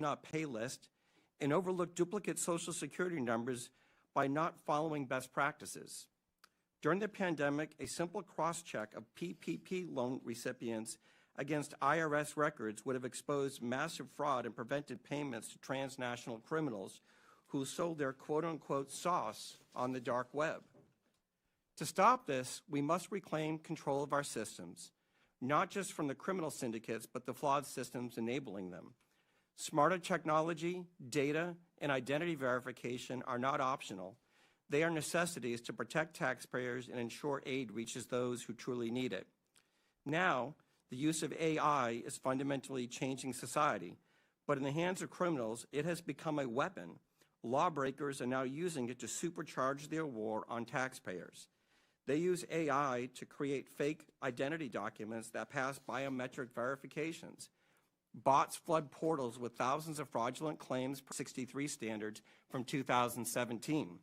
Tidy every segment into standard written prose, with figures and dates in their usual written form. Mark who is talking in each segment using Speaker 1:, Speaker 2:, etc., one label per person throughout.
Speaker 1: not pay list and overlook duplicate Social Security numbers by not following best practices. During the pandemic, a simple cross-check of PPP loan recipients against IRS records would have exposed massive fraud and prevented payments to transnational criminals who sold their quote-unquote sauce on the dark web. To stop this, we must reclaim control of our systems, not just from the criminal syndicates, but the flawed systems enabling them. Smarter technology, data, and identity verification are not optional. They are necessities to protect taxpayers and ensure aid reaches those who truly need it. Now, the use of AI is fundamentally changing society, but in the hands of criminals, it has become a weapon. Lawbreakers are now using it to supercharge their war on taxpayers. They use AI to create fake identity documents that pass biometric verifications. Bots flood portals with thousands of fraudulent claims per 63 standards from 2017.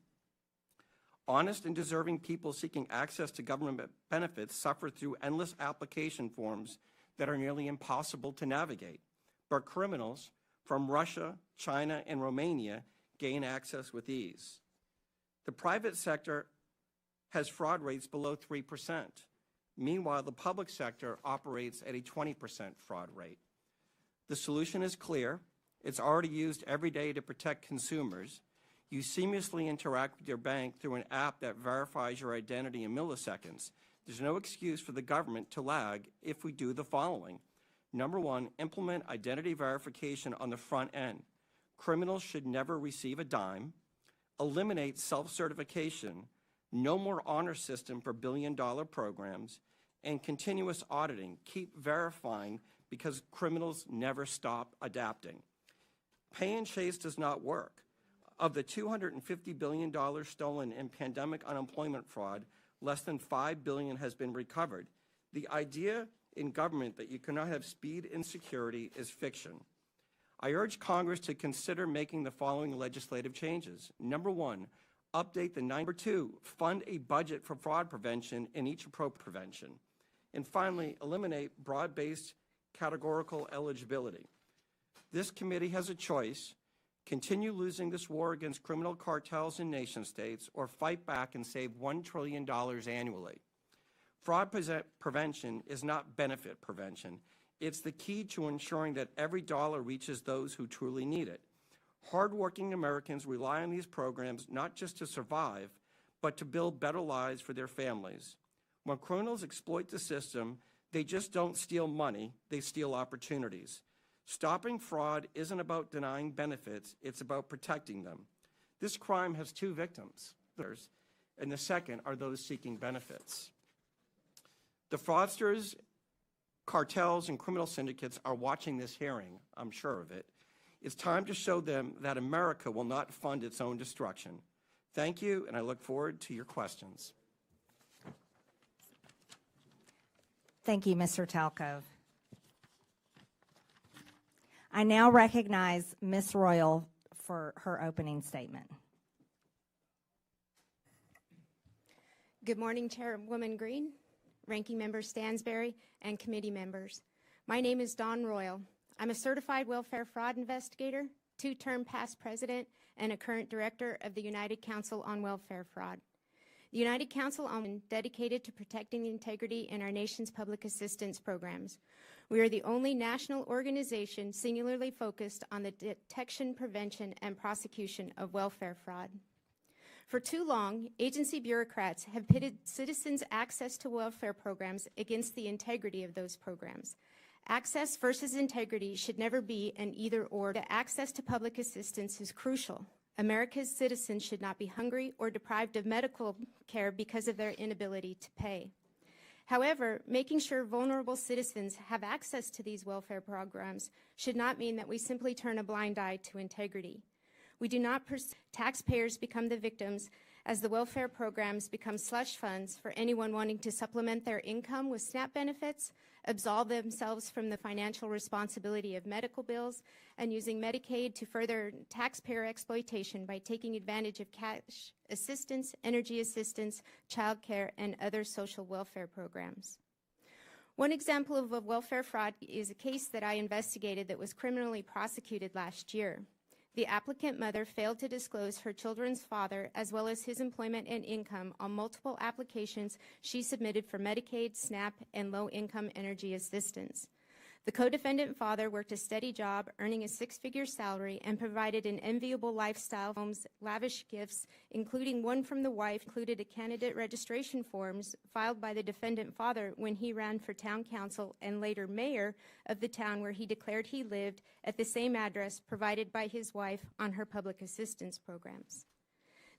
Speaker 1: Honest and deserving people seeking access to government benefits suffer through endless application forms that are nearly impossible to navigate. But criminals from Russia, China, and Romania gain access with ease. The private sector has fraud rates below 3%. Meanwhile, the public sector operates at a 20% fraud rate. The solution is clear. It's already used every day to protect consumers. You seamlessly interact with your bank through an app that verifies your identity in milliseconds. There's no excuse for the government to lag if we do the following. Number one, implement identity verification on the front end. Criminals should never receive a dime. Eliminate self-certification. No more honor system for billion-dollar programs. And continuous auditing. Keep verifying because criminals never stop adapting. Pay and chase does not work. Of the $250 billion stolen in pandemic unemployment fraud, less than $5 billion has been recovered. The idea in government that you cannot have speed and security is fiction. I urge Congress to consider making the following legislative changes. Number one, update the number two, fund a budget for fraud prevention in each appropriate prevention. And finally, eliminate broad-based categorical eligibility. This committee has a choice: continue losing this war against criminal cartels and nation states, or fight back and save $1 trillion annually. Fraud prevention is not benefit prevention. It's the key to ensuring that every dollar reaches those who truly need it. Hardworking Americans rely on these programs not just to survive, but to build better lives for their families. When criminals exploit the system, they just don't steal money, they steal opportunities. Stopping fraud isn't about denying benefits, it's about protecting them. This crime has two victims, and the second are those seeking benefits. The fraudsters, cartels, and criminal syndicates are watching this hearing, I'm sure of it. It's time to show them that America will not fund its own destruction. Thank you, and I look forward to your questions.
Speaker 2: Thank you, Mr. Talcove. I now recognize Ms. Royal for her opening statement.
Speaker 3: Good morning, Chairwoman Green, Ranking Member Stansberry, and committee members. My name is Dawn Royal. I'm a certified welfare fraud investigator, two-term past president, and a current director of the United Council on Welfare Fraud. The United Council on dedicated to protecting the integrity in our nation's public assistance programs. We are the only national organization singularly focused on the detection, prevention, and prosecution of welfare fraud. For too long, agency bureaucrats have pitted citizens' access to welfare programs against the integrity of those programs. Access versus integrity should never be an either-or. The access to public assistance is crucial. America's citizens should not be hungry or deprived of medical care because of their inability to pay. However, making sure vulnerable citizens have access to these welfare programs should not mean that we simply turn a blind eye to integrity. We do not taxpayers become the victims as the welfare programs become slush funds for anyone wanting to supplement their income with SNAP benefits, absolve themselves from the financial responsibility of medical bills, and using Medicaid to further taxpayer exploitation by taking advantage of cash assistance, energy assistance, child care, and other social welfare programs. One example of a welfare fraud is a case that I investigated that was criminally prosecuted last year. The applicant mother failed to disclose her children's father as well as his employment and income on multiple applications she submitted for Medicaid, SNAP, and low-income energy assistance. The co-defendant father worked a steady job, earning a six-figure salary, and provided an enviable lifestyle, homes, lavish gifts, including one from the wife, included a candidate registration forms filed by the defendant father when he ran for town council and later mayor of the town where he declared he lived at the same address provided by his wife on her public assistance programs.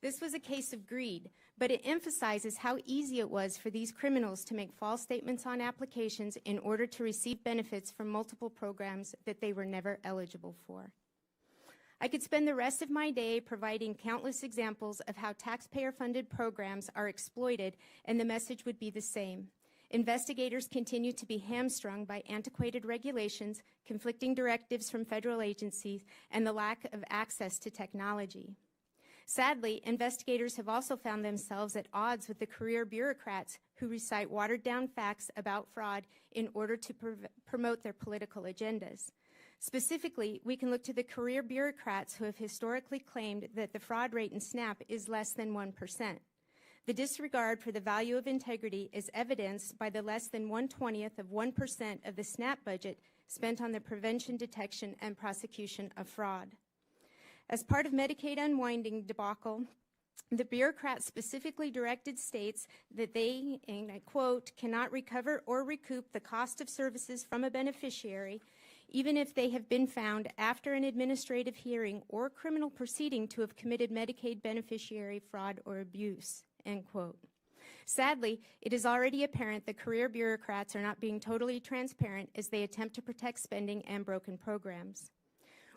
Speaker 3: This was a case of greed, but it emphasizes how easy it was for these criminals to make false statements on applications in order to receive benefits from multiple programs that they were never eligible for. I could spend the rest of my day providing countless examples of how taxpayer-funded programs are exploited, and the message would be the same. Investigators continue to be hamstrung by antiquated regulations, conflicting directives from federal agencies, and the lack of access to technology. Sadly, investigators have also found themselves at odds with the career bureaucrats who recite watered-down facts about fraud in order to promote their political agendas. Specifically, we can look to the career bureaucrats who have historically claimed that the fraud rate in SNAP is less than 1%. The disregard for the value of integrity is evidenced by the less than 1/20th of 1% of the SNAP budget spent on the prevention, detection, and prosecution of fraud. As part of Medicaid unwinding debacle, the bureaucrats specifically directed states that they, and I quote, cannot recover or recoup the cost of services from a beneficiary, even if they have been found after an administrative hearing or criminal proceeding to have committed Medicaid beneficiary fraud or abuse, end quote. Sadly, it is already apparent that career bureaucrats are not being totally transparent as they attempt to protect spending and broken programs.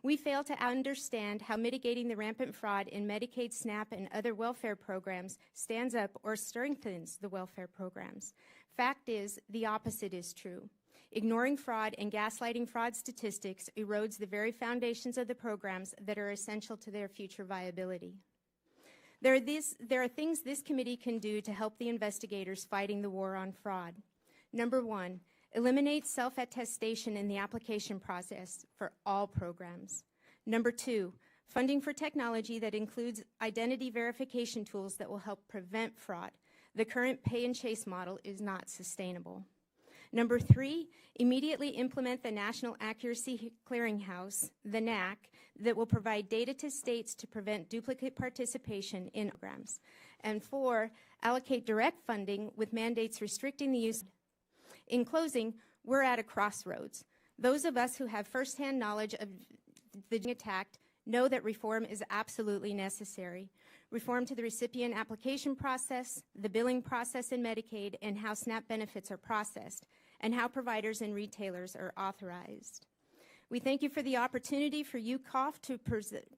Speaker 3: We fail to understand how mitigating the rampant fraud in Medicaid, SNAP, and other welfare programs stands up or strengthens the welfare programs. Fact is, the opposite is true. Ignoring fraud and gaslighting fraud statistics erodes the very foundations of the programs that are essential to their future viability. There are things this committee can do to help the investigators fighting the war on fraud. Number one, eliminate self-attestation in the application process for all programs. Number two, funding for technology that includes identity verification tools that will help prevent fraud. The current pay and chase model is not sustainable. Number three, immediately implement the National Accuracy Clearinghouse, the NAC, that will provide data to states to prevent duplicate participation in programs. And four, allocate direct funding with mandates restricting the use. In closing, we're at a crossroads. Those of us who have firsthand knowledge of the attack know that reform is absolutely necessary. Reform to the recipient application process, the billing process in Medicaid, and how SNAP benefits are processed, and how providers and retailers are authorized. We thank you for the opportunity for UCOF to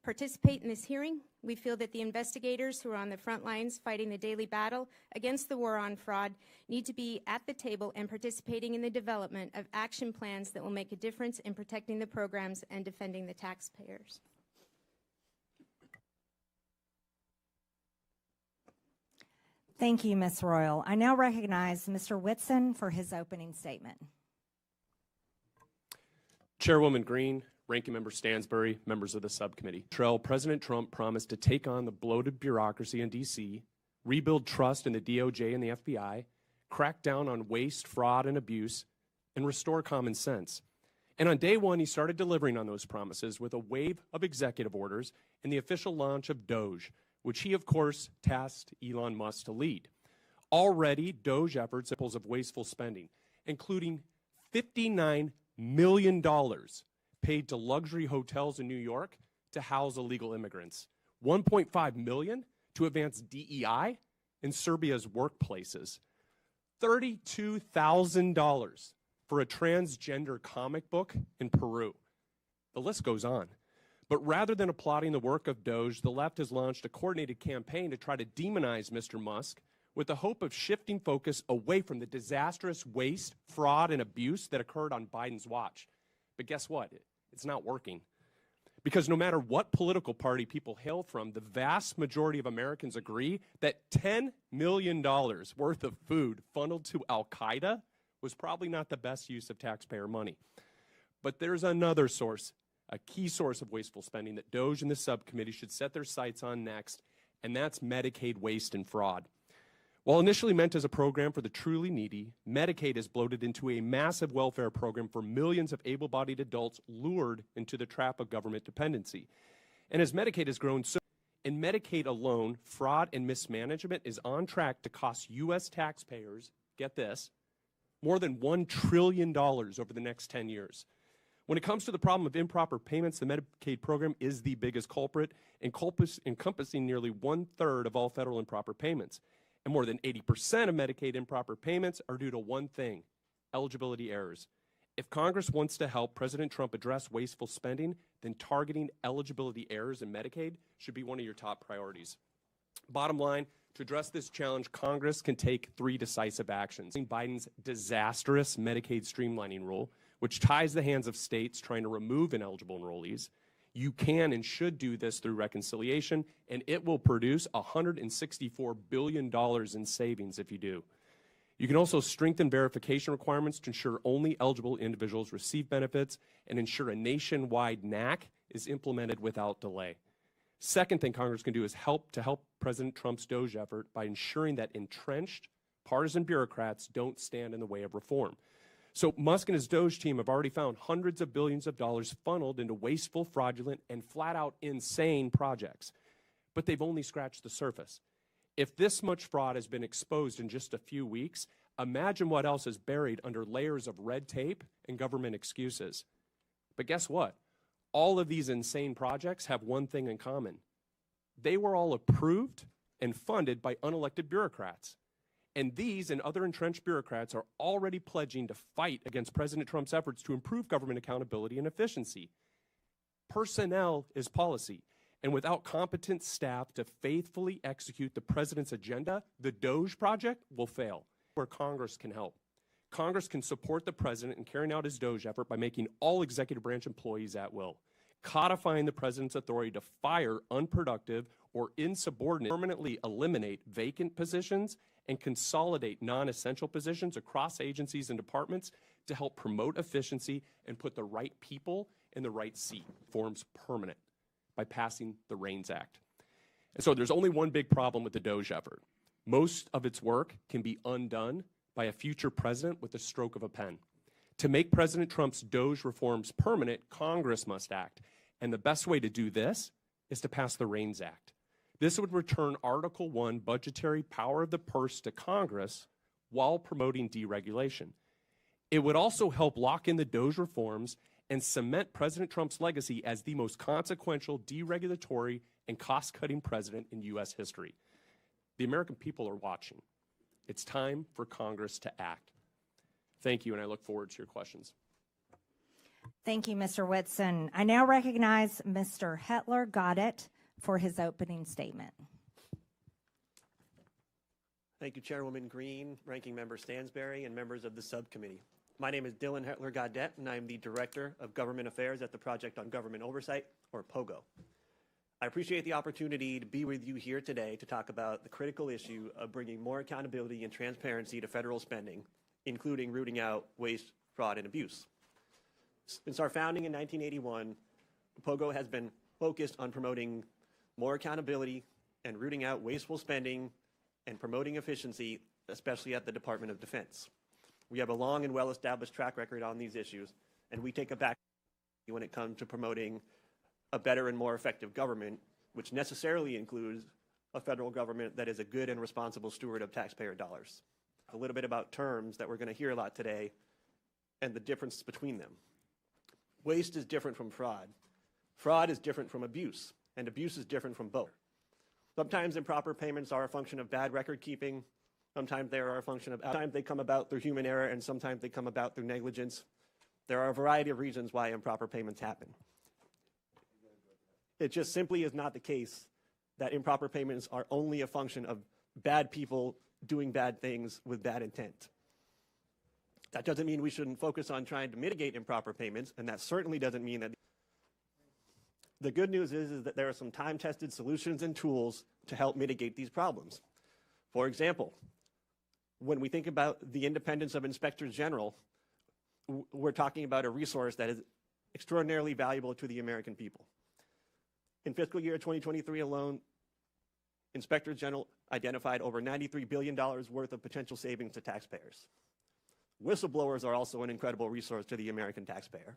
Speaker 3: participate in this hearing. We feel that the investigators who are on the front lines fighting the daily battle against the war on fraud need to be at the table and participating in the development of action plans that will make a difference in protecting the programs and defending the taxpayers.
Speaker 2: Thank you, Ms. Royal. I now recognize Mr. Whitson for his opening statement.
Speaker 4: Chairwoman Green, Ranking Member Stansbury, members of the subcommittee. President Trump promised to take on the bloated bureaucracy in D.C., rebuild trust in the DOJ and the FBI, crack down on waste, fraud, and abuse, and restore common sense. And on day one, he started delivering on those promises with a wave of executive orders and the official launch of DOGE, which he, of course, tasked Elon Musk to lead. Already, DOGE efforts of wasteful spending, including $59 million paid to luxury hotels in New York to house illegal immigrants, $1.5 million to advance DEI in Serbia's workplaces, $32,000 for a transgender comic book in Peru. The list goes on. But rather than applauding the work of DOGE, the left has launched a coordinated campaign to try to demonize Mr. Musk with the hope of shifting focus away from the disastrous waste, fraud, and abuse that occurred on Biden's watch. But guess what? It's not working. Because no matter what political party people hail from, the vast majority of Americans agree that $10 million worth of food funneled to Al-Qaeda was probably not the best use of taxpayer money. But there's another source, a key source of wasteful spending that DOGE and the subcommittee should set their sights on next, and that's Medicaid waste and fraud. While initially meant as a program for the truly needy, Medicaid has bloated into a massive welfare program for millions of able-bodied adults lured into the trap of government dependency. And as Medicaid has grown so, in Medicaid alone, fraud and mismanagement is on track to cost U.S. taxpayers, get this, more than $1 trillion over the next 10 years. When it comes to the problem of improper payments, the Medicaid program is the biggest culprit, encompassing nearly 1/3 of all federal improper payments. And more than 80% of Medicaid improper payments are due to one thing: eligibility errors. If Congress wants to help President Trump address wasteful spending, then targeting eligibility errors in Medicaid should be one of your top priorities. Bottom line, to address this challenge, Congress can take 3 decisive actions. Biden's disastrous Medicaid streamlining rule, which ties the hands of states trying to remove ineligible enrollees. You can and should do this through reconciliation, and it will produce $164 billion in savings if you do. You can also strengthen verification requirements to ensure only eligible individuals receive benefits and ensure a nationwide NAC is implemented without delay. Second thing Congress can do is help President Trump's DOGE effort by ensuring that entrenched partisan bureaucrats don't stand in the way of reform. So Musk and his DOGE team have already found hundreds of billions of dollars funneled into wasteful, fraudulent, and flat-out insane projects. But they've only scratched the surface. If this much fraud has been exposed in just a few weeks, imagine what else is buried under layers of red tape and government excuses. But guess what? All of these insane projects have one thing in common. They were all approved and funded by unelected bureaucrats. And these and other entrenched bureaucrats are already pledging to fight against President Trump's efforts to improve government accountability and efficiency. Personnel is policy, and without competent staff to faithfully execute the president's agenda, the DOGE project will fail. Where Congress can help. Congress can support the president in carrying out his DOGE effort by making all executive branch employees at will, codifying the president's authority to fire unproductive or insubordinate, permanently eliminate vacant positions, and consolidate non-essential positions across agencies and departments to help promote efficiency and put the right people in the right seat. Forms permanent by passing the REINS Act. And so there's only one big problem with the DOGE effort. Most of its work can be undone by a future president with a stroke of a pen. To make President Trump's DOGE reforms permanent, Congress must act. And the best way to do this is to pass the REINS Act. This would return Article 1 budgetary power of the purse to Congress while promoting deregulation. It would also help lock in the DOGE reforms and cement President Trump's legacy as the most consequential deregulatory and cost-cutting president in U.S. history. The American people are watching. It's time for Congress to act. Thank you, and I look forward to your questions.
Speaker 2: Thank you, Mr. Whitson. I now recognize Mr. Hedtler-Gaudette for his opening statement.
Speaker 5: Thank you, Chairwoman Green, Ranking Member Stansberry, and members of the subcommittee. My name is Dylan Hedtler-Gaudette, and I am the Director of Government Affairs at the Project on Government Oversight, or POGO. I appreciate the opportunity to be with you here today to talk about the critical issue of bringing more accountability and transparency to federal spending, including rooting out waste, fraud, and abuse. Since our founding in 1981, POGO has been focused on promoting more accountability and rooting out wasteful spending and promoting efficiency, especially at the Department of Defense. We have a long and well-established track record on these issues, and we take a back when it comes to promoting a better and more effective government, which necessarily includes a federal government that is a good and responsible steward of taxpayer dollars. A little bit about terms that we're going to hear a lot today and the difference between them. Waste is different from fraud. Fraud is different from abuse, and abuse is different from both. Sometimes improper payments are a function of bad record keeping. Sometimes they are a function of, sometimes they come about through human error, and sometimes they come about through negligence. There are a variety of reasons why improper payments happen. It just simply is not the case that improper payments are only a function of bad people doing bad things with bad intent. That doesn't mean we shouldn't focus on trying to mitigate improper payments, and that certainly doesn't mean that. The good news is that there are some time-tested solutions and tools to help mitigate these problems. For example, When we think about the independence of inspectors general, we're talking about a resource that is extraordinarily valuable to the American people. In fiscal year 2023 alone, inspectors general identified over $93 billion worth of potential savings to taxpayers. Whistleblowers are also an incredible resource to the American taxpayer.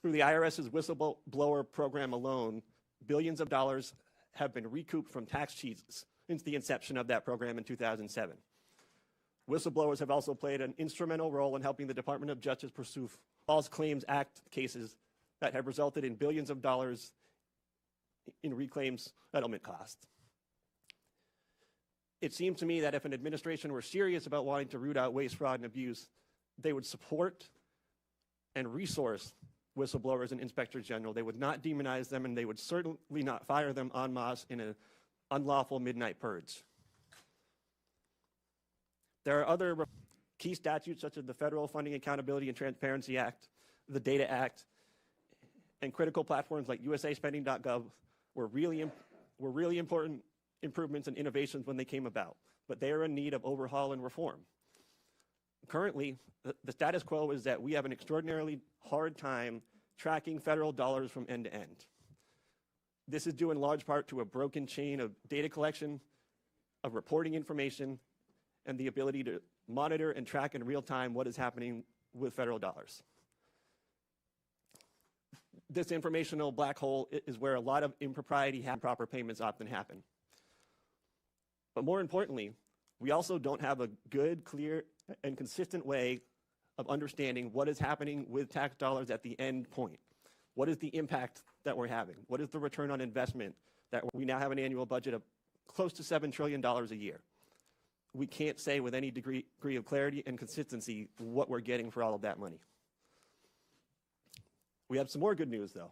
Speaker 5: Through the IRS's whistleblower program alone, billions of dollars have been recouped from tax cheats since the inception of that program in 2007. Whistleblowers have also played an instrumental role in helping the Department of Justice pursue False Claims Act cases that have resulted in billions of dollars in reclaims settlement costs. It seems to me that if an administration were serious about wanting to root out waste, fraud, and abuse, they would support and resource whistleblowers and inspectors general. They would not demonize them, and they would certainly not fire them en masse in an unlawful midnight purge. There are other key statutes such as the Federal Funding Accountability and Transparency Act, the Data Act, and critical platforms like usaspending.gov were really important improvements and innovations when they came about, but they are in need of overhaul and reform. Currently, the status quo is that we have an extraordinarily hard time tracking federal dollars from end to end. This is due in large part to a broken chain of data collection, of reporting information, and the ability to monitor and track in real time what is happening with federal dollars. This informational black hole is where a lot of impropriety and improper payments often happen. But more importantly, we also don't have a good, clear, and consistent way of understanding what is happening with tax dollars at the end point. What is the impact that we're having? What is the return on investment that we now have an annual budget of close to $7 trillion a year? We can't say with any degree of clarity and consistency what we're getting for all of that money. We have some more good news, though.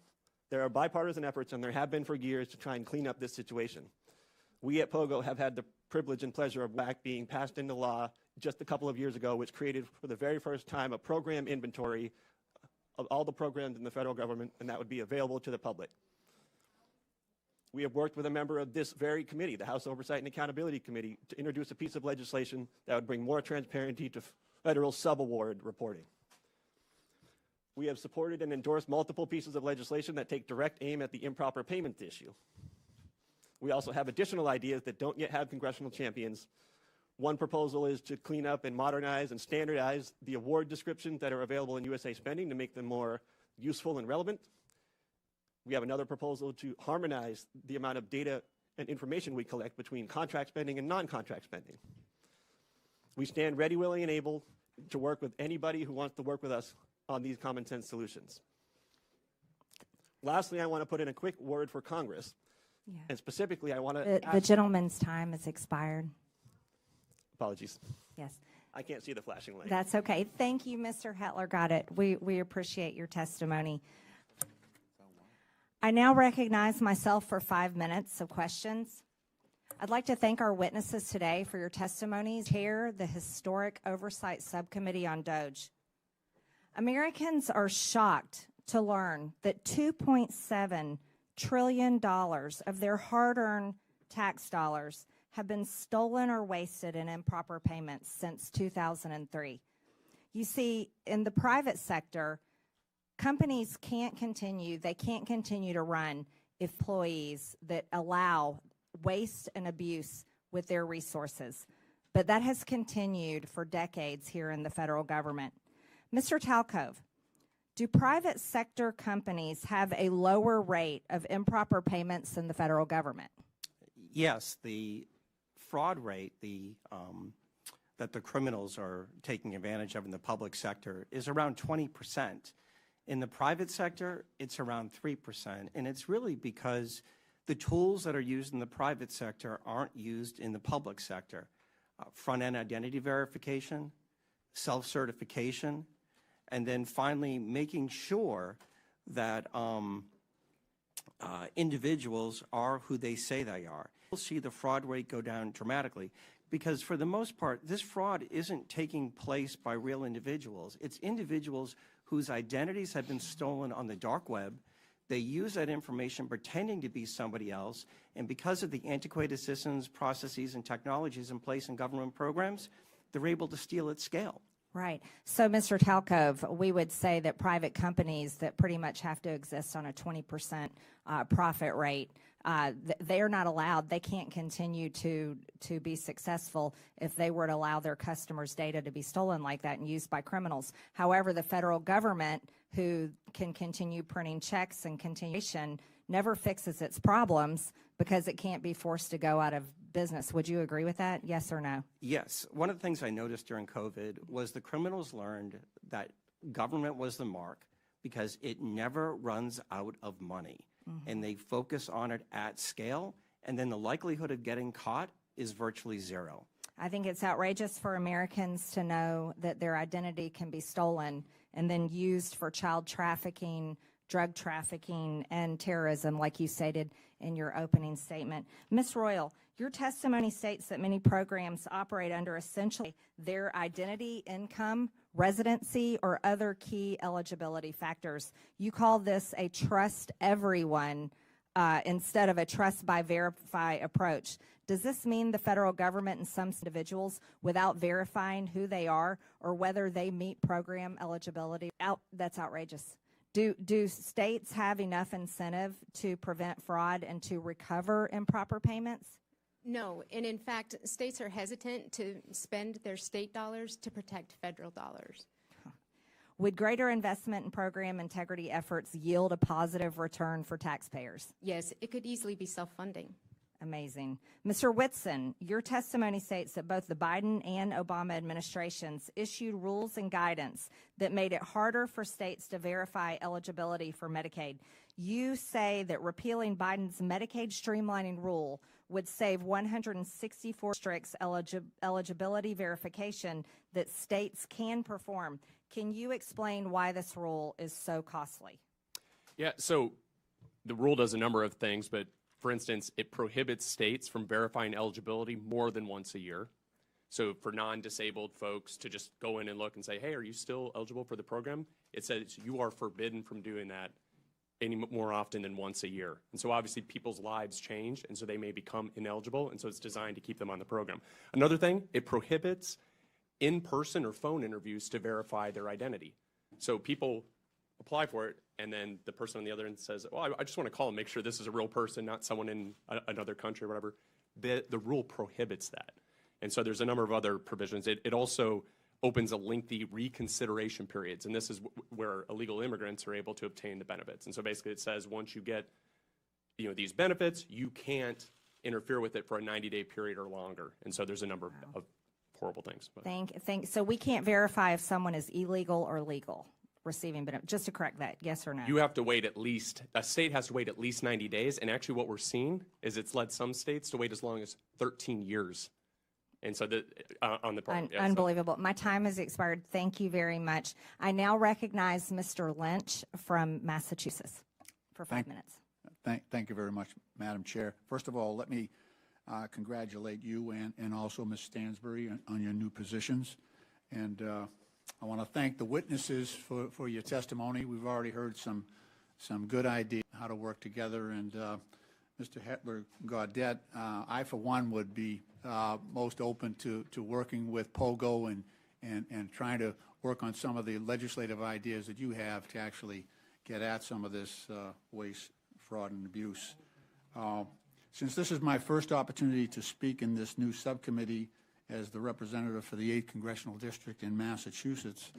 Speaker 5: There are bipartisan efforts, and there have been for years, to try and clean up this situation. We at POGO have had the privilege and pleasure of WAC being passed into law just a couple of years ago, which created for the very first time a program inventory of all the programs in the federal government, and that would be available to the public. We have worked with a member of this very committee, the House Oversight and Accountability Committee, to introduce a piece of legislation that would bring more transparency to federal subaward reporting. We have supported and endorsed multiple pieces of legislation that take direct aim at the improper payment issue. We also have additional ideas that don't yet have congressional champions. One proposal is to clean up and modernize and standardize the award descriptions that are available in USA Spending to make them more useful and relevant. We have another proposal to harmonize the amount of data and information we collect between contract spending and non-contract spending. We stand ready, willing, and able to work with anybody who wants to work with us on these common sense solutions. Lastly, I want to put in a quick word for Congress. Yeah. And specifically, I want to
Speaker 2: the gentleman's time has expired.
Speaker 5: Apologies.
Speaker 2: Yes.
Speaker 5: I can't see the flashing light.
Speaker 2: That's okay. Thank you, Mr. Hedtler-Gaudette. We appreciate your testimony. I now recognize myself for 5 minutes of questions. I'd like to thank our witnesses today for your testimonies. Chair the historic Oversight Subcommittee on DOGE. Americans are shocked to learn that $2.7 trillion of their hard-earned tax dollars have been stolen or wasted in improper payments since 2003. You see, in the private sector, companies can't continue to run employees that allow waste and abuse with their resources. But that has continued for decades here in the federal government. Mr. Talcove, do private sector companies have a lower rate of improper payments than the federal government?
Speaker 1: Yes, the fraud rate that the criminals are taking advantage of in the public sector is around 20%. In the private sector, it's around 3%, and it's really because the tools that are used in the private sector aren't used in the public sector. Front-end identity verification, self-certification, and then finally making sure that individuals are who they say they are. We'll see the fraud rate go down dramatically because for the most part, this fraud isn't taking place by real individuals. It's individuals whose identities have been stolen on the dark web. They use that information pretending to be somebody else, and because of the antiquated systems, processes, and technologies in place in government programs, they're able to steal at scale.
Speaker 2: Right. So, Mr. Talcove, we would say that private companies that pretty much have to exist on a 20% profit rate, they're not allowed. They can't continue to be successful if they were to allow their customers' data to be stolen like that and used by criminals. However, the federal government, who can continue printing checks and continuation, never fixes its problems because it can't be forced to go out of business. Would you agree with that? Yes or no?
Speaker 1: Yes. One of the things I noticed during COVID was the criminals learned that government was the mark because it never runs out of money. And they focus on it at scale, and then the likelihood of getting caught is virtually zero.
Speaker 2: I think it's outrageous for Americans to know that their identity can be stolen and then used for child trafficking, drug trafficking, and terrorism, like you stated in your opening statement. Ms. Royal, your testimony states that many programs operate under essentially their identity, income, residency, or other key eligibility factors. You call this a trust everyone instead of a trust by verify approach. Does this mean the federal government and some individuals, without verifying who they are or whether they meet program eligibility? That's outrageous. Do states have enough incentive to prevent fraud and to recover improper payments?
Speaker 3: No, and in fact, states are hesitant to spend their state dollars to protect federal dollars.
Speaker 2: Would greater investment in program integrity efforts yield a positive return for taxpayers?
Speaker 3: Yes, it could easily be self-funding.
Speaker 2: Amazing. Mr. Whitson, your testimony states that both the Biden and Obama administrations issued rules and guidance that made it harder for states to verify eligibility for Medicaid. You say that repealing Biden's Medicaid streamlining rule would save 164 strict eligibility verification that states can perform. Can you explain why this rule is so costly?
Speaker 4: Yeah, so the rule does a number of things, but for instance, it prohibits states from verifying eligibility more than once a year. So for non-disabled folks to just go in and look and say, hey, are you still eligible for the program? It says you are forbidden from doing that any more often than once a year. And so obviously people's lives change, and so they may become ineligible, and so it's designed to keep them on the program. Another thing, it prohibits in-person or phone interviews to verify their identity. So people apply for it, and then the person on the other end says, well, I just want to call and make sure this is a real person, not someone in another country or whatever. The rule prohibits that. And so there's a number of other provisions. It also opens a lengthy reconsideration periods, and this is where illegal immigrants are able to obtain the benefits. And so basically it says once you get these benefits, you can't interfere with it for a 90-day period or longer. And so there's a number of horrible things. But.
Speaker 2: So we can't verify if someone is illegal or legal receiving benefits. Just to correct that, yes or no?
Speaker 4: You have to wait a state has to wait at least 90 days, and actually what we're seeing is it's led some states to wait as long as 13 years. And so on the program.
Speaker 2: Unbelievable. My time has expired. Thank you very much. I now recognize Mr. Lynch from Massachusetts for 5 minutes.
Speaker 6: Thank you very much, Madam Chair. First of all, let me congratulate you and also Ms. Stansbury on your new positions. And I want to thank the witnesses for your testimony. We've already heard some good ideas how to work together. And Mr. Hedtler-Gaudette, I, for one, would be most open to working with POGO and trying to work on some of the legislative ideas that you have to actually get at some of this waste, fraud, and abuse. Since this is my first opportunity to speak in this new subcommittee as the representative for the 8th Congressional District in Massachusetts,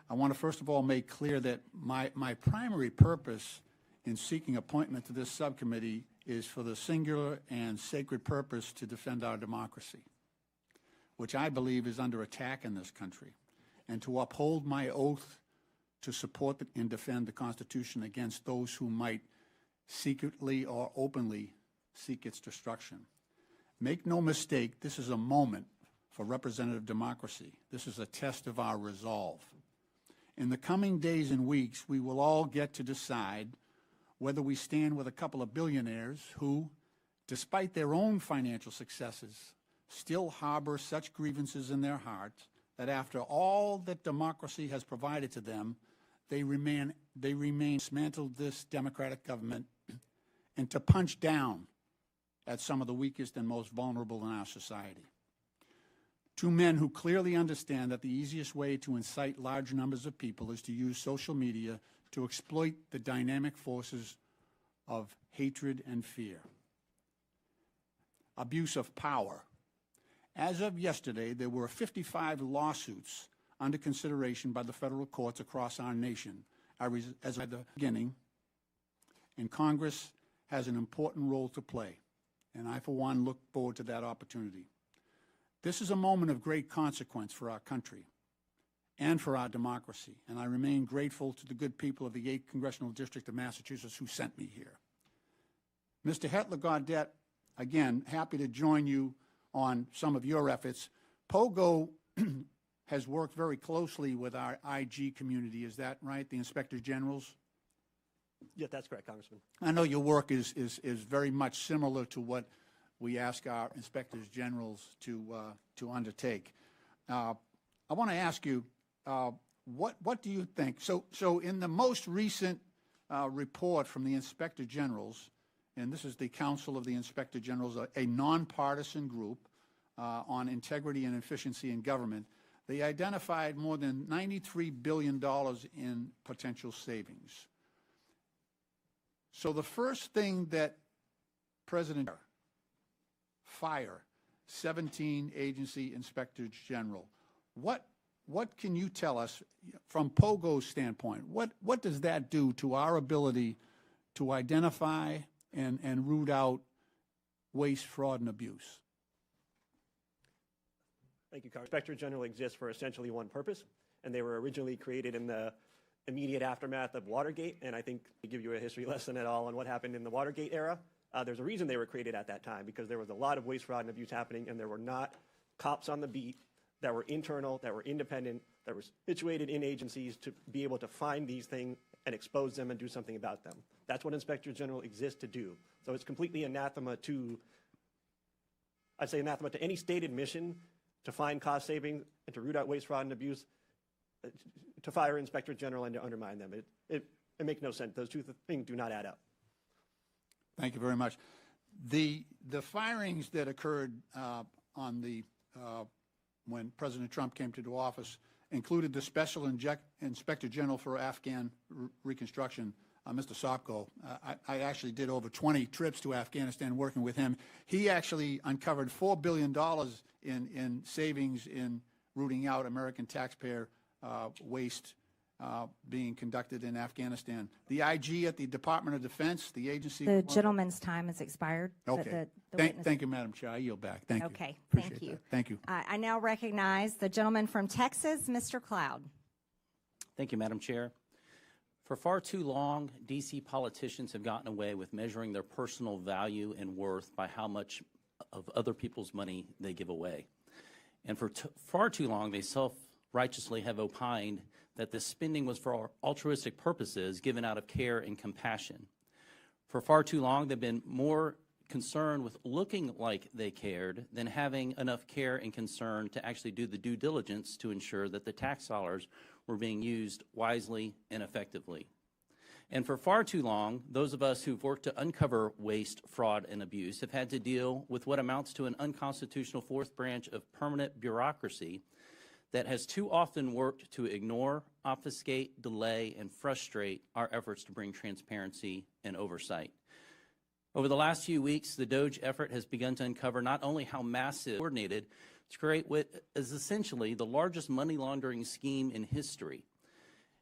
Speaker 6: I want to first of all make clear that my primary purpose in seeking appointment to this subcommittee is for the singular and sacred purpose to defend our democracy, which I believe is under attack in this country, and to uphold my oath to support and defend the Constitution against those who might secretly or openly seek its destruction. Make no mistake, this is a moment for representative democracy. This is a test of our resolve. In the coming days and weeks, we will all get to decide whether we stand with a couple of billionaires who, despite their own financial successes, still harbor such grievances in their hearts that after all that democracy has provided to them, they remain dismantled this democratic government and to punch down at some of the weakest and most vulnerable in our society. Two men who clearly understand that the easiest way to incite large numbers of people is to use social media to exploit the dynamic forces of hatred and fear. Abuse of power. As of yesterday, there were 55 lawsuits under consideration by the federal courts across our nation. As at the beginning, and Congress has an important role to play, and I, for one, look forward to that opportunity. This is a moment of great consequence for our country and for our democracy, and I remain grateful to the good people of the 8th Congressional District of Massachusetts who sent me here. Mr. Hedtler-Gaudette, again, happy to join you on some of your efforts. POGO has worked very closely with our IG community, is that right, the Inspectors Generals?
Speaker 5: Yeah, that's correct, Congressman.
Speaker 6: I know your work is very much similar to what we ask our Inspectors Generals to undertake. I want to ask you, what do you think? So in the most recent report from the Inspector Generals, and this is the Council of the Inspector Generals, a nonpartisan group on integrity and efficiency in government, they identified more than $93 billion in potential savings. So the first thing that President fire 17 agency inspectors general. What can you tell us from POGO's standpoint? What does that do to our ability to identify and root out waste, fraud, and abuse?
Speaker 5: Thank you, Congressman. Inspector General exists for essentially one purpose, and they were originally created in the immediate aftermath of Watergate, and I think to give you a history lesson at all on what happened in the Watergate era, there's a reason they were created at that time, because there was a lot of waste, fraud, and abuse happening, and there were not cops on the beat that were internal, that were independent, that were situated in agencies to be able to find these things and expose them and do something about them. That's what Inspector General exists to do. So it's completely anathema to, I'd say anathema to any stated mission to find cost savings and to root out waste, fraud, and abuse, to fire Inspector General and to undermine them. It makes no sense. Those two things do not add up.
Speaker 6: Thank you very much. The firings that occurred on the when President Trump came to office included the Special Inspector General for Afghan Reconstruction, Mr. Sopko. I actually did over 20 trips to Afghanistan working with him. He actually uncovered $4 billion in savings in rooting out American taxpayer waste being conducted in Afghanistan. The IG at the Department of Defense, the agency.
Speaker 2: The gentleman's time has expired.
Speaker 6: Okay. Thank you, Madam Chair. I yield back. Thank you.
Speaker 2: Okay.
Speaker 6: Appreciate
Speaker 2: Thank you.
Speaker 6: that. Thank you.
Speaker 2: I now recognize the gentleman from Texas, Mr. Cloud.
Speaker 7: Thank you, Madam Chair. For far too long, D.C. politicians have gotten away with measuring their personal value and worth by how much of other people's money they give away. And for far too long, they self-righteously have opined that this spending was for altruistic purposes given out of care and compassion. For far too long, they've been more concerned with looking like they cared than having enough care and concern to actually do the due diligence to ensure that the tax dollars were being used wisely and effectively. And for far too long, those of us who've worked to uncover waste, fraud, and abuse have had to deal with what amounts to an unconstitutional fourth branch of permanent bureaucracy that has too often worked to ignore, obfuscate, delay, and frustrate our efforts to bring transparency and oversight. Over the last few weeks, the DOGE effort has begun to uncover not only how massive, coordinated, to create what is essentially the largest money laundering scheme in history.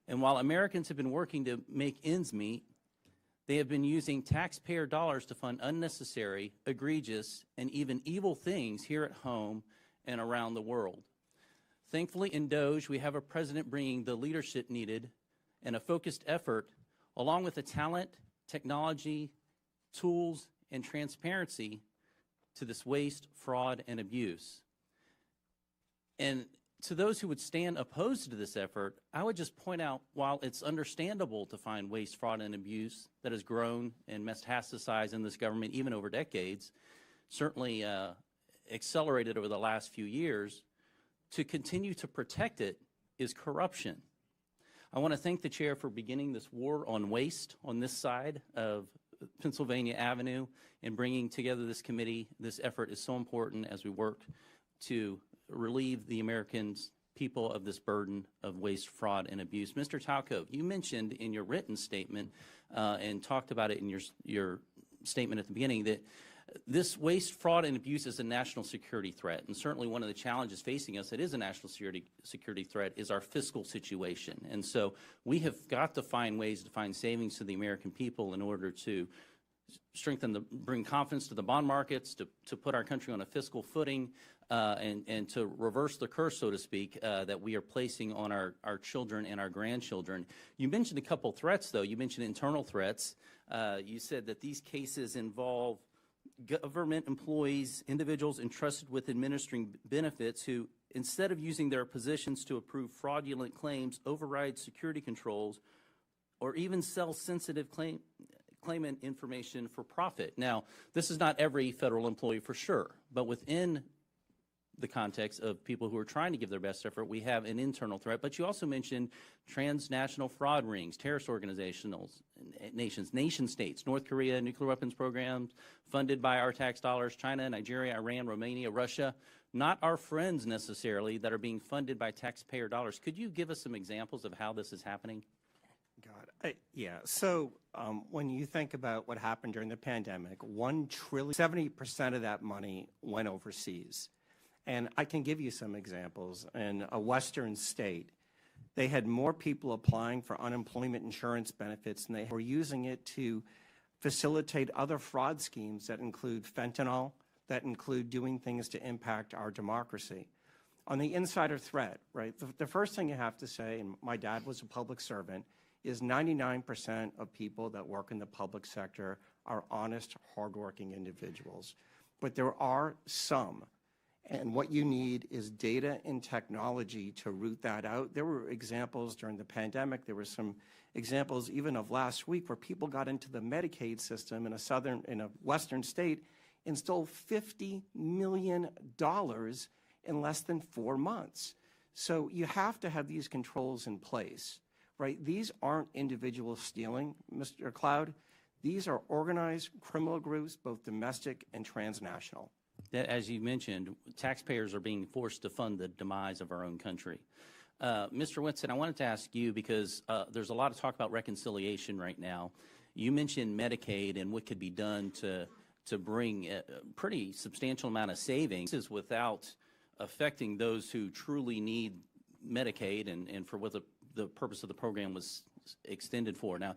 Speaker 7: And while Americans have been working to make ends meet, they have been using taxpayer dollars to fund unnecessary, egregious, and even evil things here at home and around the world. Thankfully, in DOGE, we have a president bringing the leadership needed and a focused effort, along with the talent, technology, tools, and transparency to this waste, fraud, and abuse. And to those who would stand opposed to this effort, I would just point out, while it's understandable to find waste, fraud, and abuse that has grown and metastasized in this government even over decades, certainly accelerated over the last few years, to continue to protect it is corruption. I want to thank the chair for beginning this war on waste on this side of Pennsylvania Avenue and bringing together this committee. This effort is so important as we work to relieve the Americans, people of this burden of waste, fraud, and abuse. Mr. Talcove, you mentioned in your written statement and talked about it in your statement at the beginning that this waste, fraud, and abuse is a national security threat, and certainly one of the challenges facing us that is a national security threat is our fiscal situation. And so we have got to find ways to find savings to the American people in order to bring confidence to the bond markets, to put our country on a fiscal footing, and to reverse the curse, so to speak, that we are placing on our children and our grandchildren. You mentioned a couple threats, though. You mentioned internal threats. You said that these cases involve government employees, individuals entrusted with administering benefits who, instead of using their positions to approve fraudulent claims, override security controls, or even sell sensitive claimant information for profit. Now, this is not every federal employee for sure, but within the context of people who are trying to give their best effort, we have an internal threat. But you also mentioned transnational fraud rings, terrorist organizations, nation states, North Korea, nuclear weapons programs funded by our tax dollars, China, Nigeria, Iran, Romania, Russia, not our friends necessarily, that are being funded by taxpayer dollars. Could you give us some examples of how this is happening?
Speaker 1: Yeah. So when you think about what happened during the pandemic, $1 trillion, 70% of that money went overseas. And I can give you some examples. In a western state, they had more people applying for unemployment insurance benefits, and they were using it to facilitate other fraud schemes that include fentanyl, that include doing things to impact our democracy. On the insider threat, right, the first thing you have to say, and my dad was a public servant, is 99% of people that work in the public sector are honest, hardworking individuals. But there are some. And what you need is data and technology to root that out. There were examples during the pandemic. There were some examples even of last week where people got into the Medicaid system in a western state and stole $50 million in less than 4 months. So you have to have these controls in place, right? These aren't individuals stealing, Mr. Cloud. These are organized criminal groups, both domestic and transnational.
Speaker 7: As you mentioned, taxpayers are being forced to fund the demise of our own country. Mr. Whitson, I wanted to ask you, because there's a lot of talk about reconciliation right now. You mentioned Medicaid and what could be done to bring a pretty substantial amount of savings without affecting those who truly need Medicaid and for what the purpose of the program was extended for. Now,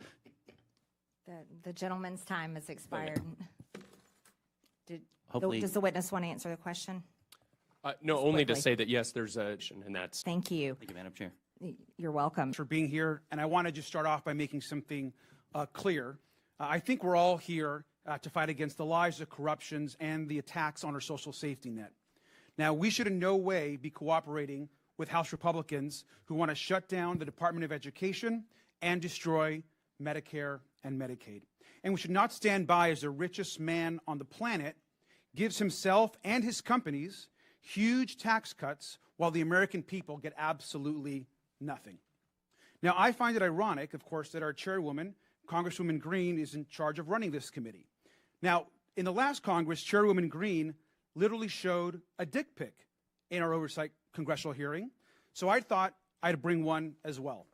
Speaker 2: The gentleman's time has expired.
Speaker 7: Hopefully,
Speaker 2: does the witness want to answer the question?
Speaker 4: No, only to say that, yes, there's a, and that's.
Speaker 2: Thank you.
Speaker 7: Thank you, Madam Chair.
Speaker 2: You're welcome.
Speaker 8: For being here, and I want to just start off by making something clear. I think we're all here to fight against the lies, the corruptions, and the attacks on our social safety net. Now, we should in no way be cooperating with House Republicans who want to shut down the Department of Education and destroy Medicare and Medicaid. And we should not stand by as the richest man on the planet gives himself and his companies huge tax cuts while the American people get absolutely nothing. Now, I find it ironic, of course, that our chairwoman, Congresswoman Green, is in charge of running this committee. Now, in the last Congress, Chairwoman Green literally showed a dick pic in our oversight congressional hearing, so I thought I'd bring one as well.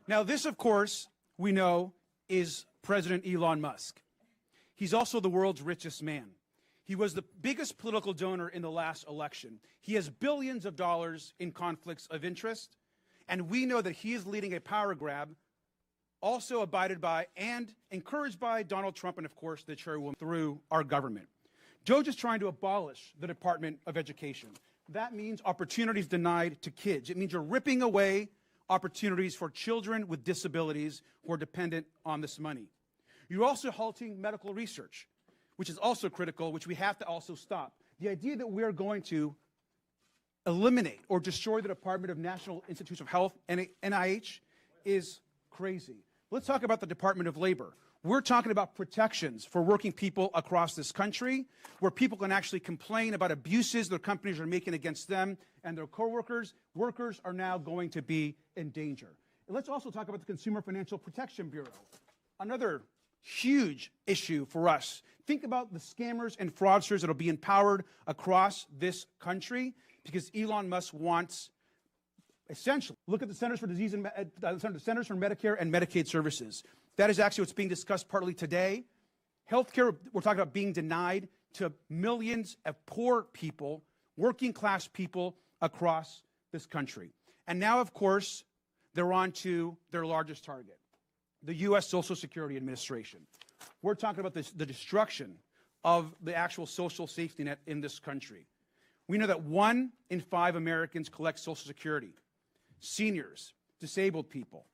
Speaker 8: Now, this, of course, we know is President Elon Musk. He's also the world's richest man. He was the biggest political donor in the last election. He has billions of dollars in conflicts of interest, and we know that he is leading a power grab also abided by and encouraged by Donald Trump and, of course, the chairwoman through our government. DOGE is trying to abolish the Department of Education. That means opportunities denied to kids. It means you're ripping away opportunities for children with disabilities who are dependent on this money. You're also halting medical research, which is also critical, which we have to also stop. The idea that we're going to eliminate or destroy the Department of National Institutes of Health and NIH is crazy. Let's talk about the Department of Labor. We're talking about protections for working people across this country, where people can actually complain about abuses their companies are making against them and their coworkers. Workers are now going to be in danger. And let's also talk about the Consumer Financial Protection Bureau, another huge issue for us. Think about the scammers and fraudsters that will be empowered across this country because Elon Musk wants, essentially, look at the Centers for Disease and Centers for Medicare and Medicaid Services. That is actually what's being discussed partly today. Healthcare, we're talking about being denied to millions of poor people, working class people across this country. And now, of course, they're on to their largest target, the U.S. Social Security Administration. We're talking about the destruction of the actual social safety net in this country. We know that 1 in 5 Americans collect Social Security, seniors, disabled people.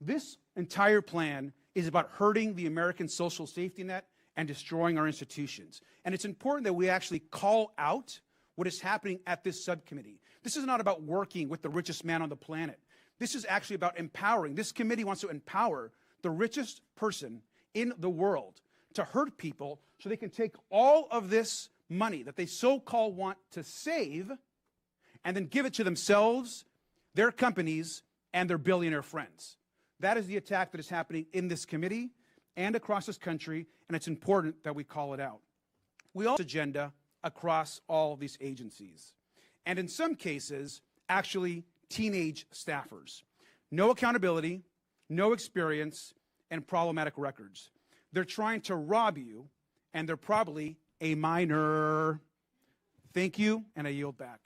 Speaker 8: This entire plan is about hurting the American social safety net and destroying our institutions. And it's important that we actually call out what is happening at this subcommittee. This is not about working with the richest man on the planet. This is actually about empowering. This committee wants to empower the richest person in the world to hurt people so they can take all of this money that they so-called want to save and then give it to themselves, their companies, and their billionaire friends. That is the attack that is happening in this committee and across this country, and it's important that we call it out. We also have an agenda across all these agencies, and in some cases, actually teenage staffers. No accountability, no experience, and problematic records. They're trying to rob you, and they're probably a minor. Thank you, and I yield back.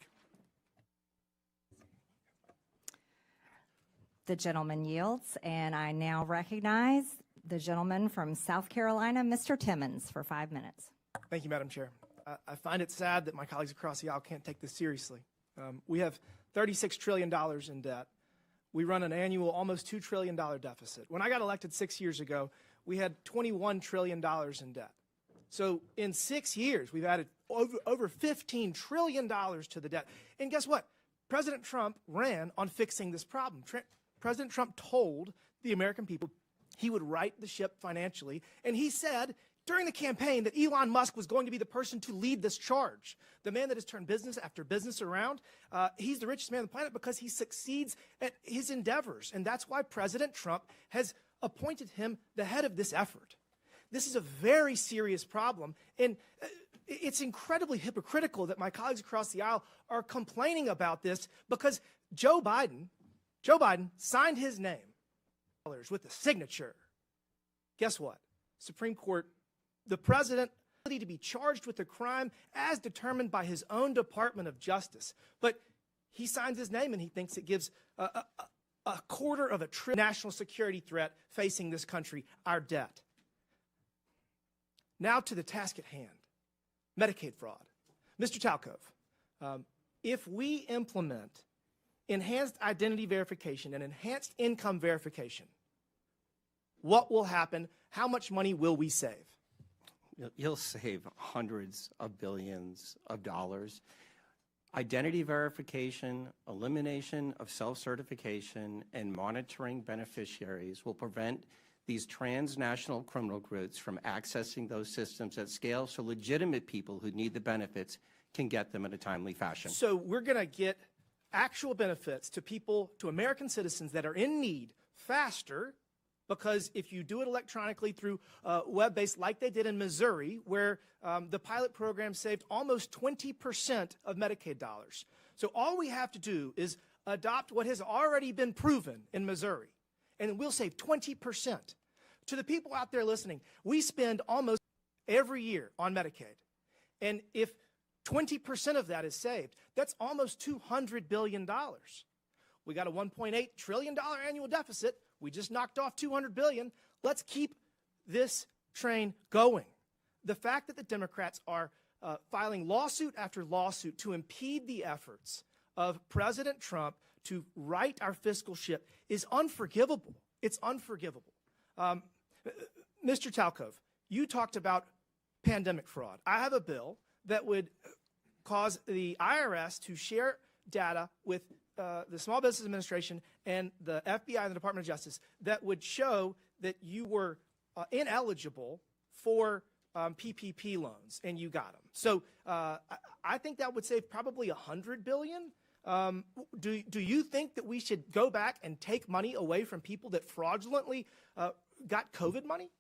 Speaker 2: The gentleman yields, and I now recognize the gentleman from South Carolina, Mr. Timmons, for 5 minutes.
Speaker 9: Thank you, Madam Chair. I find it sad that my colleagues across the aisle can't take this seriously. We have $36 trillion in debt. We run an annual almost $2 trillion deficit. When I got elected 6 years ago, we had $21 trillion in debt. So in 6 years, we've added over $15 trillion to the debt. And guess what? President Trump ran on fixing this problem. President Trump told the American people he would right the ship financially, and he said during the campaign that Elon Musk was going to be the person to lead this charge. The man that has turned business after business around, he's the richest man on the planet because he succeeds at his endeavors, and that's why President Trump has appointed him the head of this effort. This is a very serious problem, and it's incredibly hypocritical that my colleagues across the aisle are complaining about this because Joe Biden signed his name with the signature. Guess what? Supreme Court, the president to be charged with a crime as determined by his own Department of Justice. But he signs his name and he thinks it gives a $250 billion national security threat facing this country, our debt. Now to the task at hand, Medicaid fraud. Mr. Talcove, if we implement enhanced identity verification and enhanced income verification, what will happen? How much money will we save?
Speaker 1: You'll save hundreds of billions of dollars. Identity verification, elimination of self-certification, and monitoring beneficiaries will prevent these transnational criminal groups from accessing those systems at scale so legitimate people who need the benefits can get them in a timely fashion.
Speaker 9: So we're going to get actual benefits to people, to American citizens that are in need faster, because if you do it electronically through web-based, like they did in Missouri, where the pilot program saved almost 20% of Medicaid dollars. So all we have to do is adopt what has already been proven in Missouri, and we'll save 20%. To the people out there listening, we spend almost every year on Medicaid. And if 20% of that is saved, that's almost $200 billion. We got a $1.8 trillion annual deficit. We just knocked off $200 billion. Let's keep this train going. The fact that the Democrats are filing lawsuit after lawsuit to impede the efforts of President Trump to right our fiscal ship is unforgivable. It's unforgivable. Mr. Talcove, you talked about pandemic fraud. I have a bill that would cause the IRS to share data with the Small Business Administration and the FBI and the Department of Justice that would show that you were ineligible for PPP loans, and you got them. So I think that would save probably $100 billion. Do you think that we should go back and take money away from people that fraudulently got COVID money?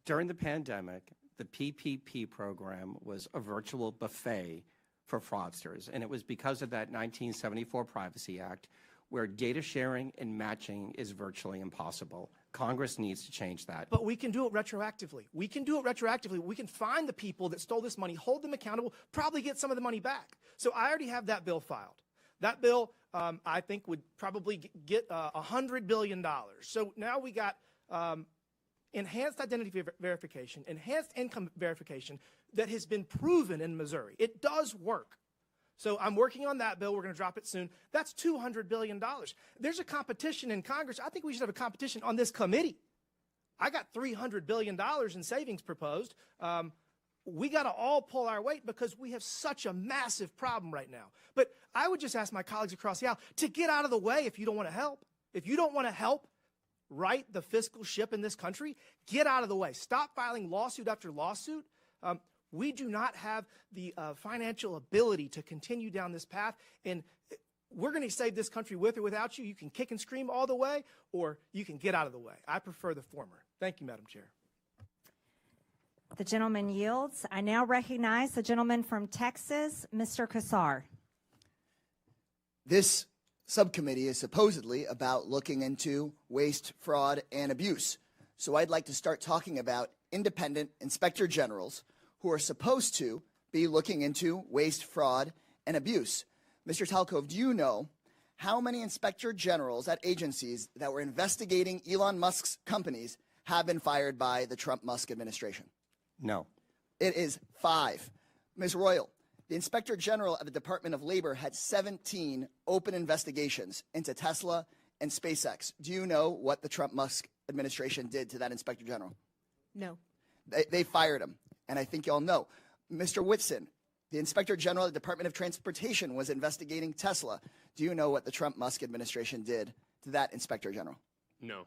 Speaker 1: During the pandemic, the PPP program was a virtual buffet for fraudsters, and it was because of that 1974 Privacy Act, where data sharing and matching is virtually impossible. Congress needs to change that.
Speaker 9: But we can do it retroactively. We can do it retroactively. We can find the people that stole this money, hold them accountable, probably get some of the money back. So I already have that bill filed. That bill, I think, would probably get $100 billion. So now we got enhanced identity verification, enhanced income verification that has been proven in Missouri. It does work. So I'm working on that bill. We're going to drop it soon. That's $200 billion. There's a competition in Congress. I think we should have a competition on this committee. I got $300 billion in savings proposed. We got to all pull our weight because we have such a massive problem right now. But I would just ask my colleagues across the aisle to get out of the way if you don't want to help. If you don't want to help right the fiscal ship in this country, get out of the way. Stop filing lawsuit after lawsuit. We do not have the financial ability to continue down this path, and we're going to save this country with or without you. You can kick and scream all the way, or you can get out of the way. I prefer the former. Thank you, Madam Chair.
Speaker 2: The gentleman yields. I now recognize the gentleman from Texas, Mr. Kassar.
Speaker 10: This subcommittee is supposedly about looking into waste, fraud, and abuse. So I'd like to start talking about independent inspector generals who are supposed to be looking into waste, fraud, and abuse. Mr. Talcove, do you know how many inspector generals at agencies that were investigating Elon Musk's companies have been fired by the Trump-Musk administration?
Speaker 1: No.
Speaker 10: It is 5. Ms. Royal, the Inspector General of the Department of Labor had 17 open investigations into Tesla and SpaceX. Do you know what the Trump-Musk administration did to that Inspector General?
Speaker 3: No.
Speaker 10: They fired him, and I think you all know. Mr. Whitson, the Inspector General of the Department of Transportation was investigating Tesla. Do you know what the Trump-Musk administration did to that Inspector General?
Speaker 4: No.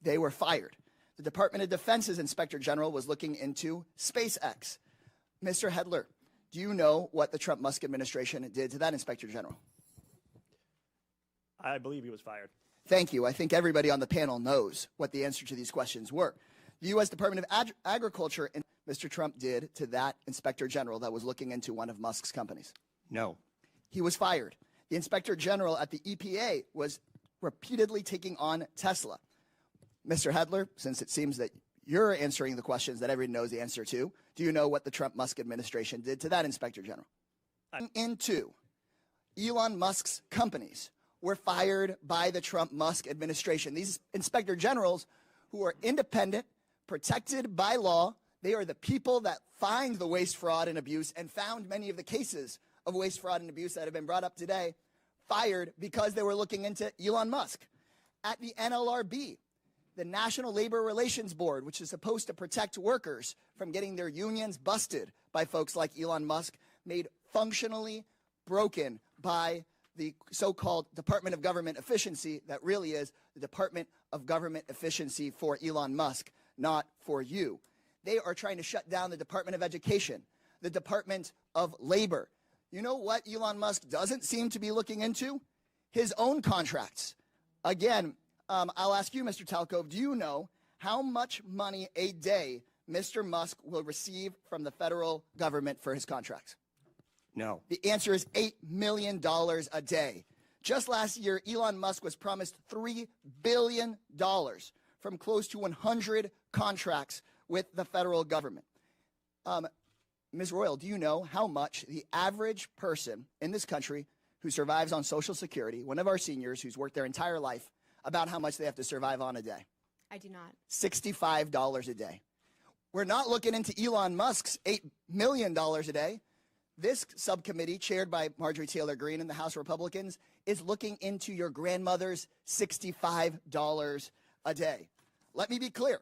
Speaker 10: They were fired. The Department of Defense's Inspector General was looking into SpaceX. Mr. Hedtler, do you know what the Trump-Musk administration did to that Inspector General?
Speaker 5: I believe he was fired.
Speaker 10: Thank you. I think everybody on the panel knows what the answer to these questions were. The U.S. Department of Agriculture and Mr. Trump did to that Inspector General that was looking into one of Musk's companies.
Speaker 1: No.
Speaker 10: He was fired. The Inspector General at the EPA was repeatedly taking on Tesla. Mr. Hedtler, since it seems that you're answering the questions that everyone knows the answer to, do you know what the Trump-Musk administration did to that Inspector General? Into Elon Musk's companies were fired by the Trump-Musk administration. These Inspector Generals who are independent, protected by law, they are the people that find the waste, fraud, and abuse and found many of the cases of waste, fraud, and abuse that have been brought up today, fired because they were looking into Elon Musk. At the NLRB, the National Labor Relations Board, which is supposed to protect workers from getting their unions busted by folks like Elon Musk, made functionally broken by the so-called Department of Government Efficiency that really is the Department of Government Efficiency for Elon Musk, not for you. They are trying to shut down the Department of Education, the Department of Labor. You know what Elon Musk doesn't seem to be looking into? His own contracts. Again, I'll ask you, Mr. Talcove, do you know how much money a day Mr. Musk will receive from the federal government for his contracts?
Speaker 1: No.
Speaker 10: The answer is $8 million a day. Just last year, Elon Musk was promised $3 billion from close to 100 contracts with the federal government. Ms. Royal, do you know how much the average person in this country who survives on Social Security, one of our seniors who's worked their entire life, about how much they have to survive on a day?
Speaker 3: I do not.
Speaker 10: $65 a day. We're not looking into Elon Musk's $8 million a day. This subcommittee, chaired by Marjorie Taylor Greene and the House Republicans, is looking into your grandmother's $65 a day. Let me be clear.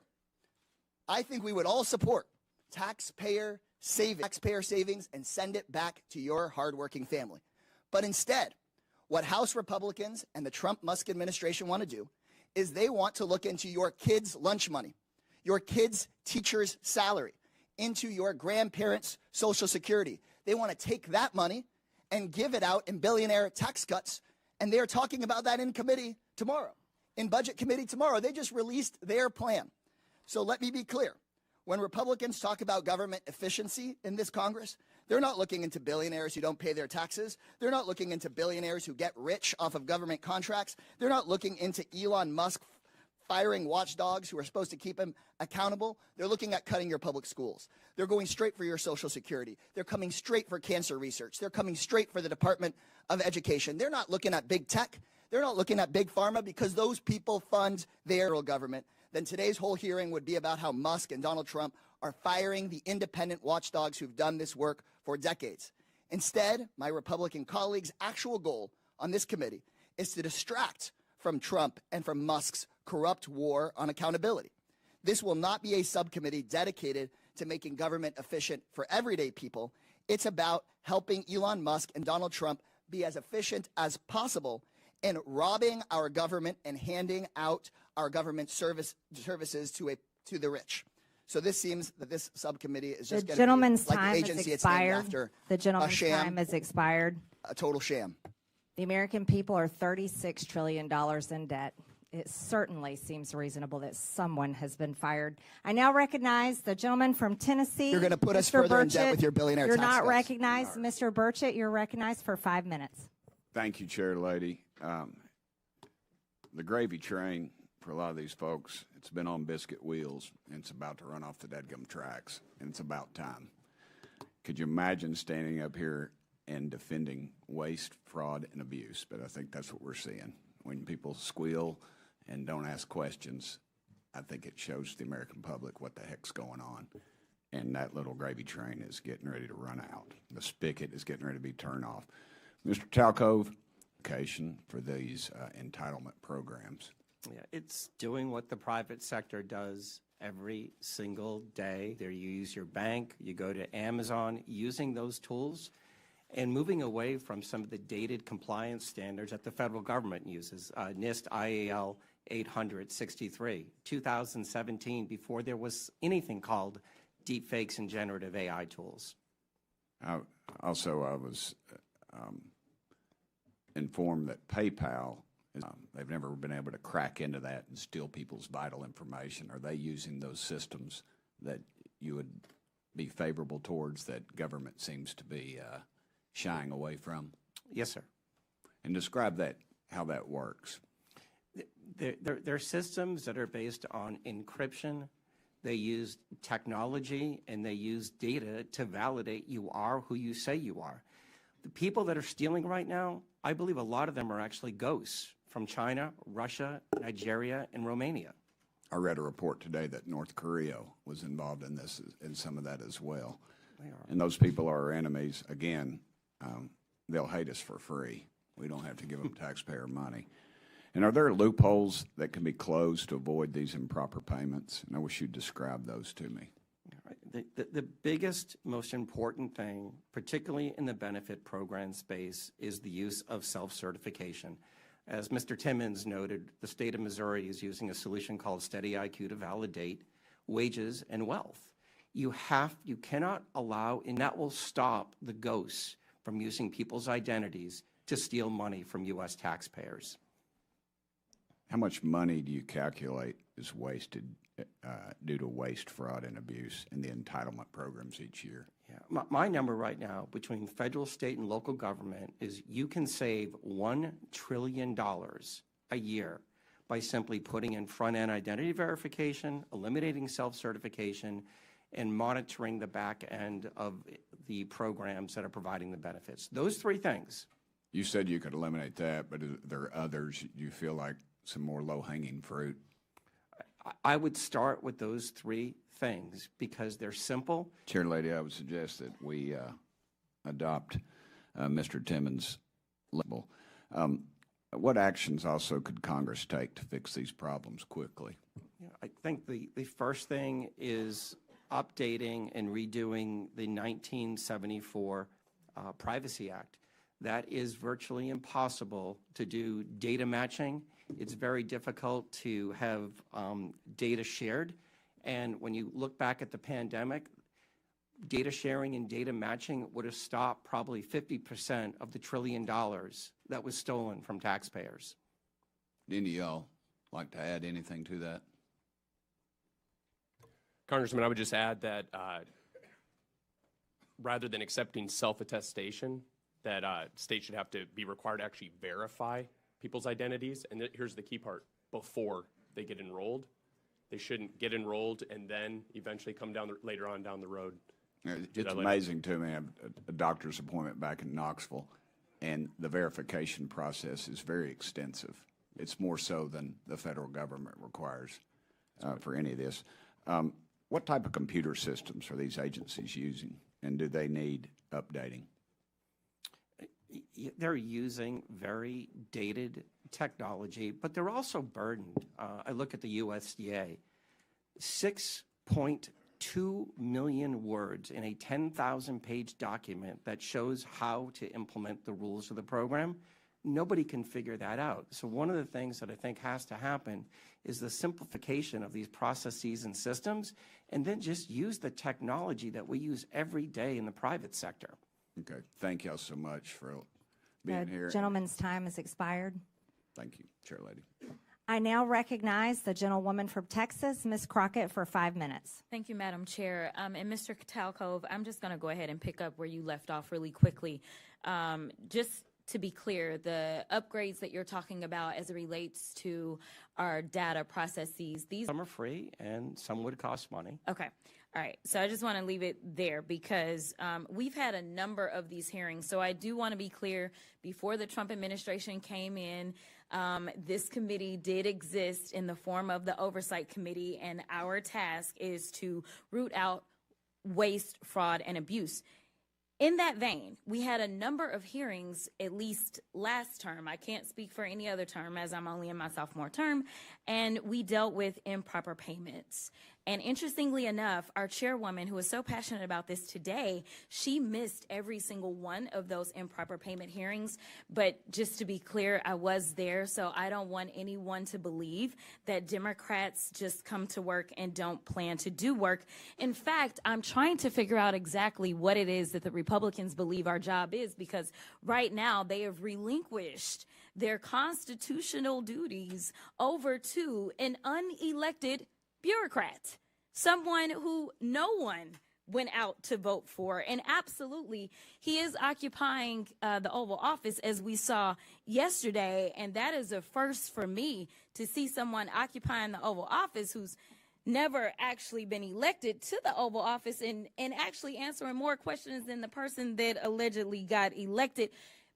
Speaker 10: I think we would all support taxpayer savings and send it back to your hardworking family. But instead, what House Republicans and the Trump-Musk administration want to do is they want to look into your kids' lunch money, your kids' teacher's salary, into your grandparents' Social Security. They want to take that money and give it out in billionaire tax cuts, and they're talking about that in committee tomorrow, in Budget Committee tomorrow. They just released their plan. So let me be clear. When Republicans talk about government efficiency in this Congress, they're not looking into billionaires who don't pay their taxes. They're not looking into billionaires who get rich off of government contracts. They're not looking into Elon Musk firing watchdogs who are supposed to keep him accountable. They're looking at cutting your public schools. They're going straight for your Social Security. They're coming straight for cancer research. They're coming straight for the Department of Education. They're not looking at big tech. They're not looking at big pharma because those people fund their government. Then today's whole hearing would be about how Musk and Donald Trump are firing the independent watchdogs who've done this work for decades. Instead, my Republican colleagues' actual goal on this committee is to distract from Trump and from Musk's corrupt war on accountability. This will not be a subcommittee dedicated to making government efficient for everyday people. It's about helping Elon Musk and Donald Trump be as efficient as possible in robbing our government and handing out our government services to the rich. So this seems that this subcommittee is just going to be like the agency it's named after.
Speaker 2: The gentleman's time has expired.
Speaker 10: A total sham.
Speaker 2: The American people are $36 trillion in debt. It certainly seems reasonable that someone has been fired. I now recognize the gentleman from Tennessee.
Speaker 10: You're going to put us further in debt with your billionaire tax cuts.
Speaker 2: You're not recognized. Mr. Burchett, you're recognized for 5 minutes.
Speaker 11: Thank you, Chair Lady. The gravy train, for a lot of these folks, it's been on biscuit wheels, and it's about to run off the dadgum tracks, and it's about time. Could you imagine standing up here and defending waste, fraud, and abuse? But I think that's what we're seeing. When people squeal and don't ask questions, I think it shows the American public what the heck's going on. And that little gravy train is getting ready to run out. The spigot is getting ready to be turned off. Mr. Talcove, for these entitlement programs.
Speaker 1: Yeah, it's doing what the private sector does every single day. There you use your bank, you go to Amazon, using those tools and moving away from some of the dated compliance standards that the federal government uses. NIST IAL 863, 2017, before there was anything called deepfakes and generative AI tools.
Speaker 11: I was informed that PayPal, they've never been able to crack into that and steal people's vital information. Are they using those systems that you would be favorable towards that government seems to be shying away from?
Speaker 1: Yes, sir.
Speaker 11: And describe that, how that works.
Speaker 1: They're systems that are based on encryption. They use technology and they use data to validate you are who you say you are. The people that are stealing right now, I believe a lot of them are actually ghosts from China, Russia, Nigeria, and Romania.
Speaker 11: I read a report today that North Korea was involved in this, in some of that as well.
Speaker 1: They are.
Speaker 11: And those people are our enemies. Again, they'll hate us for free. We don't have to give them taxpayer money. And are there loopholes that can be closed to avoid these improper payments? And I wish you'd describe those to me.
Speaker 1: The biggest, most important thing, particularly in the benefit program space, is the use of self-certification. As Mr. Timmons noted, the state of Missouri is using a solution called Steady IQ to validate wages and wealth. You cannot allow, and that will stop the ghosts from using people's identities to steal money from U.S. taxpayers.
Speaker 11: How much money do you calculate is wasted due to waste, fraud, and abuse in the entitlement programs each year?
Speaker 1: Yeah. My number right now between federal, state, and local government is you can save $1 trillion a year by simply putting in front-end identity verification, eliminating self-certification, and monitoring the back end of the programs that are providing the benefits. Those three things.
Speaker 11: You said you could eliminate that, but there are others. Do you feel like some more low-hanging fruit?
Speaker 1: I would start with those three things because they're simple.
Speaker 11: Chair Lady, I would suggest that we adopt Mr. Timmons' label. What actions also could Congress take to fix these problems quickly?
Speaker 1: Yeah, I think the first thing is updating and redoing the 1974 Privacy Act. That is virtually impossible to do data matching It's very difficult to have data shared. And when you look back at the pandemic, data sharing and data matching would have stopped probably 50% of the $1 trillion that was stolen from taxpayers.
Speaker 11: Would any of y'all like to add anything to that?
Speaker 4: Congressman, I would just add that rather than accepting self-attestation, that states should have to be required to actually verify people's identities. And here's the key part: before they get enrolled. They shouldn't get enrolled and then eventually come down later on down the road.
Speaker 11: It's amazing to me. I have a doctor's appointment back in Knoxville, and the verification process is very extensive. It's more so than the federal government requires for any of this. What type of computer systems are these agencies using, and do they need updating?
Speaker 1: They're using very dated technology, but they're also burdened. I look at the USDA, 6.2 million words in a 10,000-page document that shows how to implement the rules of the program. Nobody can figure that out. So one of the things that I think has to happen is the simplification of these processes and systems, and then just use the technology that we use every day in the private sector.
Speaker 11: Okay, thank y'all so much for being here.
Speaker 2: The gentleman's time has expired.
Speaker 11: Thank you, Chair Lady.
Speaker 2: I now recognize the gentlewoman from Texas, Ms. Crockett, for 5 minutes.
Speaker 12: Thank you, Madam Chair. And Mr. Talcove, I'm just going to go ahead and pick up where you left off really quickly. Just to be clear, the upgrades that you're talking about as it relates to our data processes,
Speaker 1: Some are free and some would cost money.
Speaker 12: Okay. All right. So I just want to leave it there because we've had a number of these hearings. So I do want to be clear, before the Trump administration came in, this committee did exist in the form of the Oversight Committee, and our task is to root out waste, fraud, and abuse. In that vein, we had a number of hearings, at least last term. I can't speak for any other term as I'm only in my sophomore term, and we dealt with improper payments. And interestingly enough, our chairwoman, who is so passionate about this today, she missed every single one of those improper payment hearings. But just to be clear, I was there, so I don't want anyone to believe that Democrats just come to work and don't plan to do work. In fact, I'm trying to figure out exactly what it is that the Republicans believe our job is, because right now they have relinquished their constitutional duties over to an unelected bureaucrat, someone who no one went out to vote for. And absolutely, he is occupying the Oval Office, as we saw yesterday. And that is a first for me, to see someone occupying the Oval Office who's never actually been elected to the Oval Office and actually answering more questions than the person that allegedly got elected.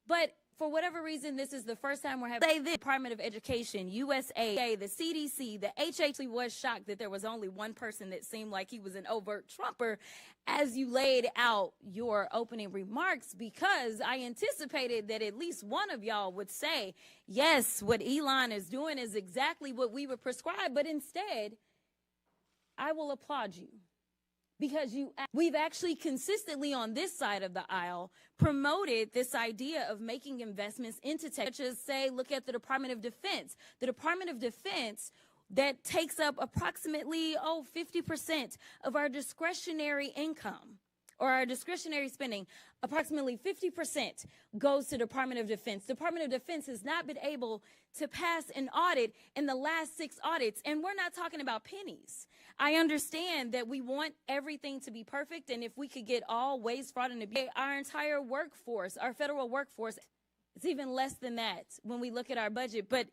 Speaker 12: But for whatever reason, this is the first time we're having the Department of Education, USA, the CDC, the HHC was shocked that there was only one person that seemed like he was an overt Trumper as you laid out your opening remarks, because I anticipated that at least one of y'all would say, yes, what Elon is doing is exactly what we would prescribe. But instead, I will applaud you, because we've actually consistently on this side of the aisle promoted this idea of making investments into tech, such as, say, look at the Department of Defense. The Department of Defense that takes up approximately, 50% of our discretionary income, or our discretionary spending. Approximately 50% goes to Department of Defense. Department of Defense has not been able to pass an audit in the last 6 audits, and we're not talking about pennies. I understand that we want everything to be perfect, and if we could get all waste, fraud, and abuse, our entire workforce, our federal workforce, it's even less than that when we look at our budget. But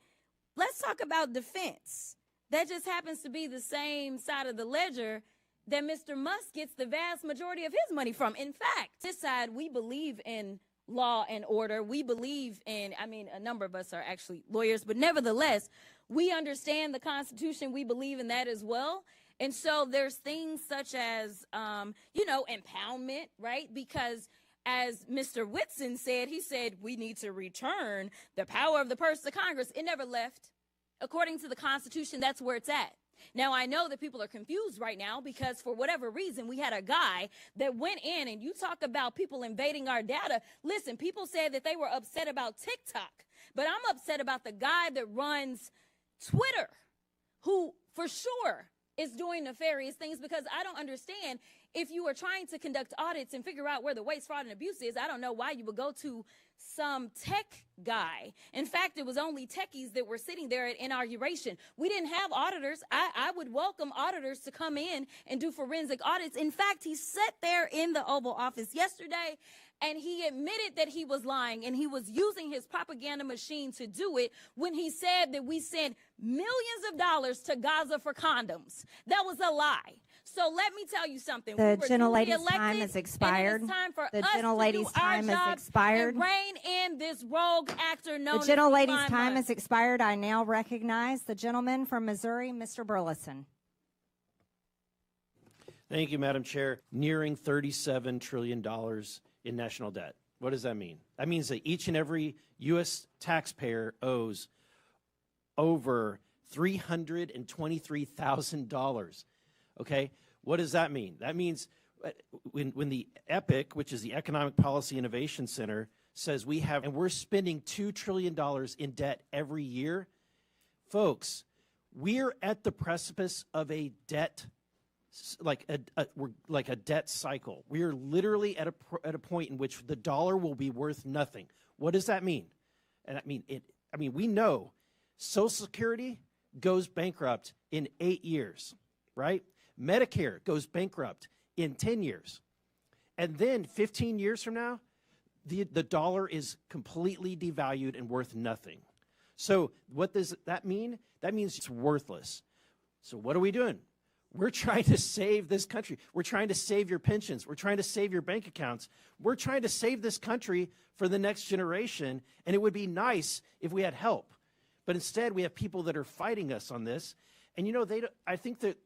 Speaker 12: let's talk about defense. That just happens to be the same side of the ledger that Mr. Musk gets the vast majority of his money from. In fact, this side, we believe in law and order. We believe in, a number of us are actually lawyers, but nevertheless, we understand the Constitution. We believe in that as well. And so there's things such as, impoundment, right? Because as Mr. Whitson said, he said, we need to return the power of the purse to Congress. It never left. According to the Constitution, that's where it's at. Now, I know that people are confused right now because for whatever reason, we had a guy that went in, and you talk about people invading our data. Listen, people said that they were upset about TikTok, but I'm upset about the guy that runs Twitter, who for sure is doing nefarious things, because I don't understand, if you are trying to conduct audits and figure out where the waste, fraud, and abuse is, I don't know why you would go to some tech guy. In fact, it was only techies that were sitting there at inauguration. We didn't have auditors. I would welcome auditors to come in and do forensic audits. In fact, he sat there in the Oval Office yesterday and he admitted that he was lying, and he was using his propaganda machine to do it when he said that we sent millions of dollars to Gaza for condoms. That was a lie. So let me tell you something.
Speaker 2: The gentlelady's time has expired. The gentlelady's time has expired.
Speaker 12: And rein in this rogue actor known as
Speaker 2: The gentlelady's time has expired. I now recognize the gentleman from Missouri, Mr. Burleson.
Speaker 13: Thank you, Madam Chair. Nearing $37 trillion in national debt. What does that mean? That means that each and every U.S. taxpayer owes over $323,000. Okay? What does that mean? That means when the EPIC, which is the Economic Policy Innovation Center, says we're spending $2 trillion in debt every year, folks, we're at the precipice of a debt, like a debt cycle. We are literally at a point in which the dollar will be worth nothing. What does that mean? And we know Social Security goes bankrupt in 8 years, right? Medicare goes bankrupt in 10 years. And then 15 years from now, the dollar is completely devalued and worth nothing. So what does that mean? That means it's worthless. So what are we doing? We're trying to save this country. We're trying to save your pensions. We're trying to save your bank accounts. We're trying to save this country for the next generation, and it would be nice if we had help. But instead, we have people that are fighting us on this. And, I think that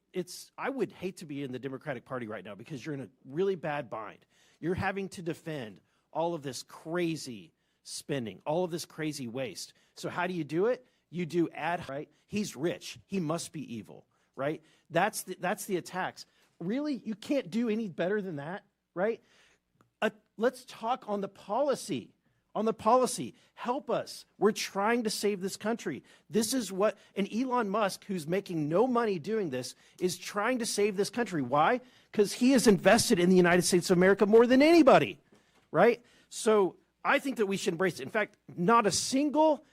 Speaker 13: I would hate to be in the Democratic Party right now, because you're in a really bad bind. You're having to defend all of this crazy spending, all of this crazy waste. So how do you do it? You do right? He's rich. He must be evil, right? That's the attacks. Really? You can't do any better than that, right? Let's talk on the policy. Help us. We're trying to save this country. This is and Elon Musk, who's making no money doing this, is trying to save this country. Why? Because he has invested in the United States of America more than anybody, right? So I think that we should embrace it. In fact, not a single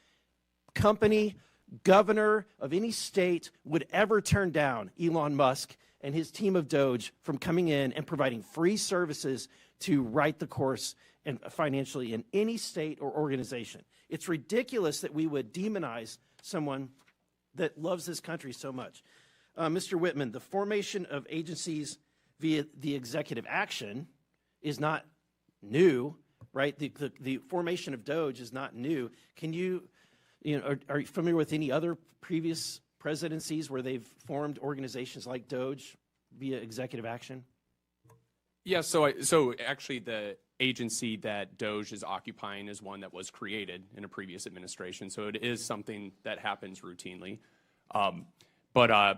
Speaker 13: company, governor of any state would ever turn down Elon Musk and his team of DOGE from coming in and providing free services to right the course and financially in any state or organization. It's ridiculous that we would demonize someone that loves this country so much. Mr. Whitman, the formation of agencies via the executive action is not new, right? The formation of DOGE is not new. Can are you familiar with any other previous presidencies where they've formed organizations like DOGE via executive action?
Speaker 4: Yeah, so actually the agency that DOGE is occupying is one that was created in a previous administration, so it is something that happens routinely. But I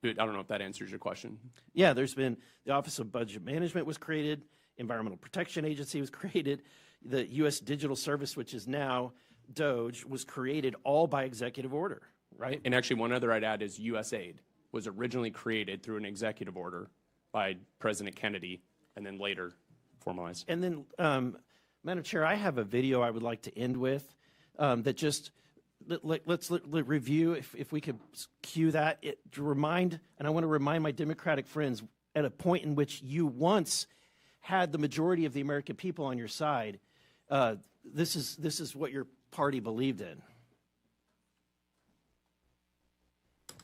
Speaker 4: don't know if that answers your question.
Speaker 13: Yeah, there's been the Office of Budget Management was created, Environmental Protection Agency was created, the U.S. Digital Service, which is now DOGE, was created all by executive order, right?
Speaker 4: And actually one other I'd add is USAID was originally created through an executive order by President Kennedy and then later formalized.
Speaker 13: And then, Madam Chair, I have a video I would like to end with that just, let's review, if we could cue that, to remind, and I want to remind my Democratic friends, at a point in which you once had the majority of the American people on your side, this is what your party believed in.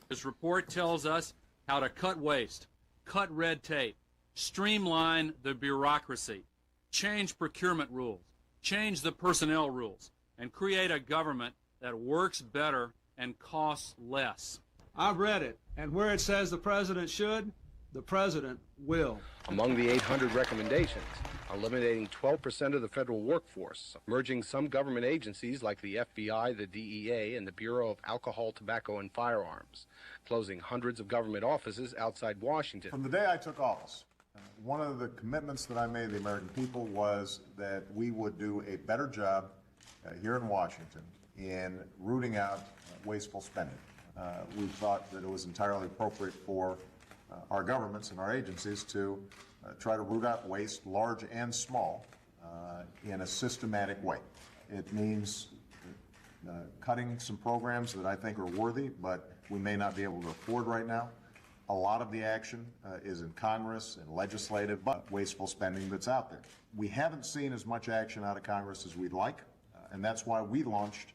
Speaker 14: This report tells us how to cut waste, cut red tape, streamline the bureaucracy, change procurement rules, change the personnel rules, and create a government that works better and costs less.
Speaker 15: I've read it, and where it says the president should, the president will.
Speaker 16: Among the 800 recommendations, eliminating 12% of the federal workforce, merging some government agencies like the FBI, the DEA, and the Bureau of Alcohol, Tobacco, and Firearms, closing hundreds of government offices outside Washington.
Speaker 17: From the day I took office, one of the commitments that I made to the American people was that we would do a better job here in Washington in rooting out wasteful spending. We thought that it was entirely appropriate for our governments and our agencies to try to root out waste, large and small, in a systematic way. It means cutting some programs that I think are worthy, but we may not be able to afford right now. A lot of the action is in Congress and legislative, but wasteful spending that's out there. We haven't seen as much action out of Congress as we'd like, and that's why we launched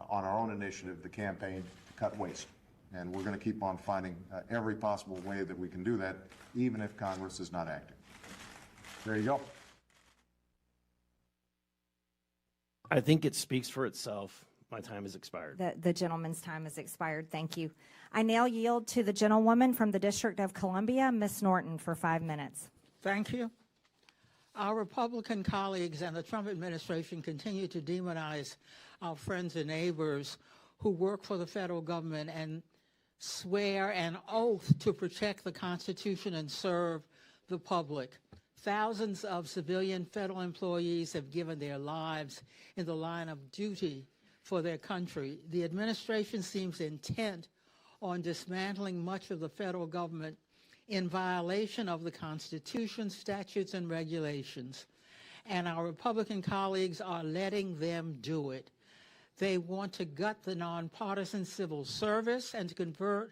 Speaker 17: on our own initiative the campaign to cut waste. And we're going to keep on finding every possible way that we can do that, even if Congress is not acting. There you go.
Speaker 13: I think it speaks for itself. My time has expired.
Speaker 2: The gentleman's time has expired. Thank you. I now yield to the gentlewoman from the District of Columbia, Ms. Norton, for 5 minutes.
Speaker 18: Thank you. Our Republican colleagues and the Trump administration continue to demonize our friends and neighbors who work for the federal government and swear an oath to protect the Constitution and serve the public. Thousands of civilian federal employees have given their lives in the line of duty for their country. The administration seems intent on dismantling much of the federal government in violation of the Constitution, statutes, and regulations. And our Republican colleagues are letting them do it. They want to gut the nonpartisan civil service and to convert,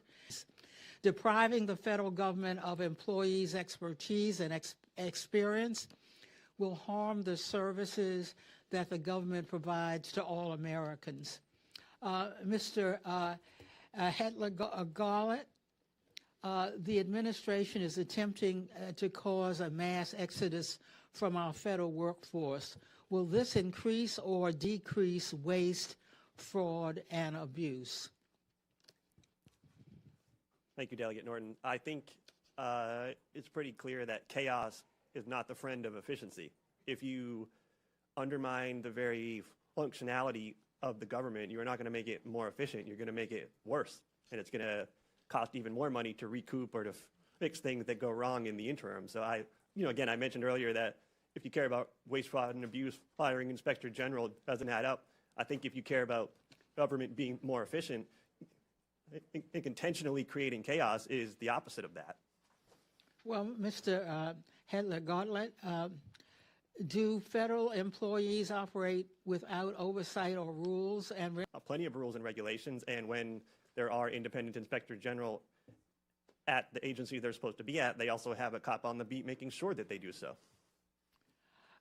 Speaker 18: depriving the federal government of employees' expertise and experience will harm the services that the government provides to all Americans. Mr. Hedtler-Gaudette, the administration is attempting to cause a mass exodus from our federal workforce. Will this increase or decrease waste, fraud, and abuse?
Speaker 5: Thank you, Delegate Norton. I think it's pretty clear that chaos is not the friend of efficiency. If you undermine the very functionality of the government, you're not going to make it more efficient. You're going to make it worse. And it's going to cost even more money to recoup or to fix things that go wrong in the interim. So again, I mentioned earlier that if you care about waste, fraud, and abuse, firing Inspector General doesn't add up. I think if you care about government being more efficient, intentionally creating chaos is the opposite of that.
Speaker 18: Well, Mr. Hedtler-Gaudette, do federal employees operate without oversight or rules? And
Speaker 5: plenty of rules and regulations, and when there are independent Inspector General at the agency they're supposed to be at, they also have a cop on the beat making sure that they do so.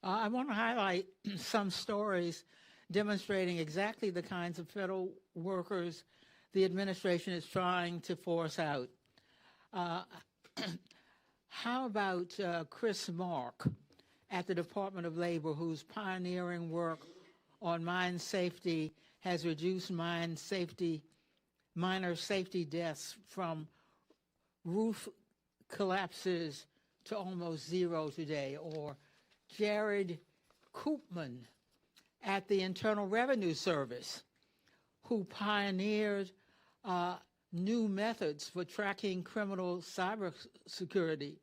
Speaker 18: I want to highlight some stories demonstrating exactly the kinds of federal workers the administration is trying to force out. How about Chris Mark at the Department of Labor, whose pioneering work on mine safety has reduced minor safety deaths from roof collapses to almost zero today? Or Jared Koopman at the Internal Revenue Service, who pioneered new methods for tracking criminal cybersecurity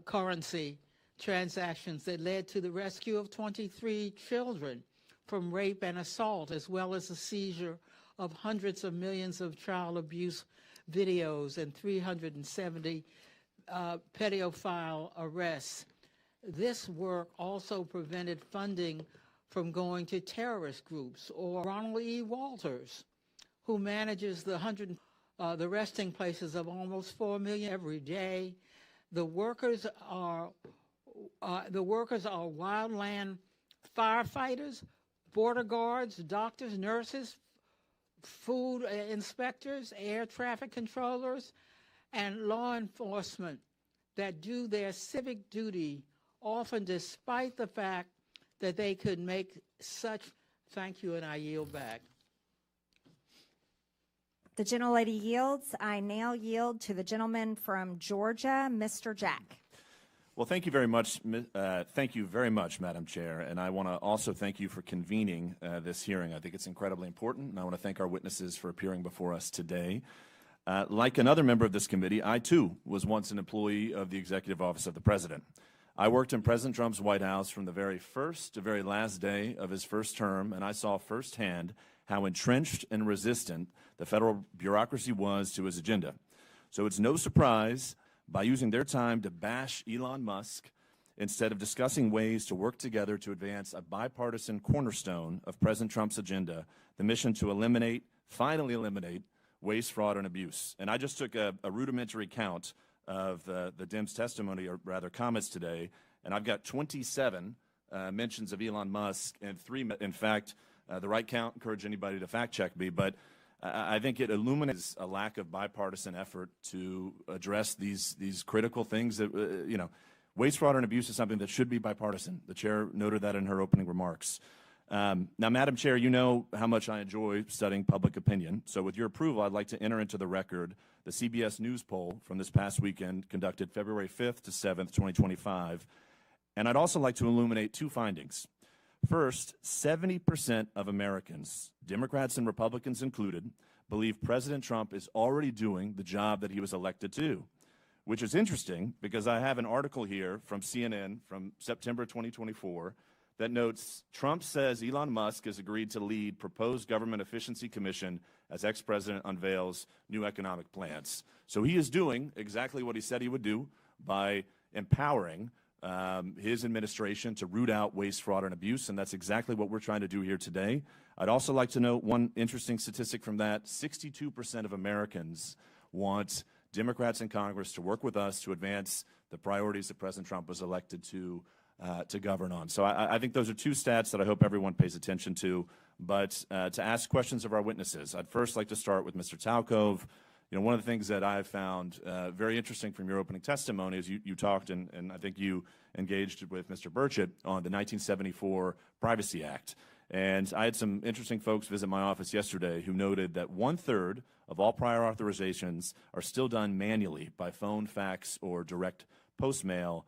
Speaker 18: currency transactions that led to the rescue of 23 children from rape and assault, as well as the seizure of hundreds of millions of child abuse videos and 370 pedophile arrests. This work also prevented funding from going to terrorist groups. Or Ronald E. Walters, who manages the resting places of almost 4 million every day. The workers are wildland firefighters, border guards, doctors, nurses, food inspectors, air traffic controllers, and law enforcement that do their civic duty, often despite the fact that they could make such. Thank you, and I yield back.
Speaker 2: The gentlelady yields. I now yield to the gentleman from Georgia, Mr. Jack.
Speaker 19: Well, thank you very much. Thank you very much, Madam Chair. And I want to also thank you for convening this hearing. I think it's incredibly important, and I want to thank our witnesses for appearing before us today. Like another member of this committee, I too was once an employee of the Executive Office of the President. I worked in President Trump's White House from the very first to very last day of his first term, and I saw firsthand how entrenched and resistant the federal bureaucracy was to his agenda. So it's no surprise, by using their time to bash Elon Musk, instead of discussing ways to work together to advance a bipartisan cornerstone of President Trump's agenda, the mission to eliminate, finally eliminate, waste, fraud, and abuse. And I just took a rudimentary count of the Dems' testimony, or rather comments today, and I've got 27 mentions of Elon Musk and 3, in fact, the right count, encourage anybody to fact check me, but I think it illuminates a lack of bipartisan effort to address these critical things that, you know, waste, fraud, and abuse is something that should be bipartisan. The chair noted that in her opening remarks. Now, Madam Chair, you know how much I enjoy studying public opinion. So with your approval, I'd like to enter into the record the CBS News poll from this past weekend conducted February 5th to 7th, 2025. And I'd also like to illuminate 2 findings. First, 70% of Americans, Democrats and Republicans included, believe President Trump is already doing the job that he was elected to do, which is interesting because I have an article here from CNN from September 2024 that notes Trump says Elon Musk has agreed to lead proposed government efficiency commission as ex-president unveils new economic plans. So he is doing exactly what he said he would do by empowering his administration to root out waste, fraud, and abuse, and that's exactly what we're trying to do here today. I'd also like to note one interesting statistic from that. 62% of Americans want Democrats in Congress to work with us to advance the priorities that President Trump was elected to govern on. So I think those are 2 stats that I hope everyone pays attention to. But to ask questions of our witnesses, I'd first like to start with Mr. Talcove. You know, one of the things that I've found very interesting from your opening testimony is you talked, and I think you engaged with Mr. Burchett on the 1974 Privacy Act. And I had some interesting folks visit my office yesterday who noted that 1/3 of all prior authorizations are still done manually by phone, fax, or direct post mail.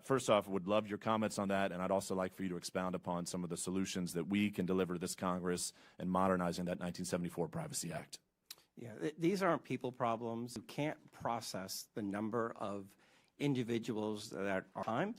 Speaker 19: First off, would love your comments on that, and I'd also like for you to expound upon some of the solutions that we can deliver to this Congress in modernizing that 1974 Privacy Act.
Speaker 1: Yeah, these aren't people problems. You can't process the number of individuals that are time.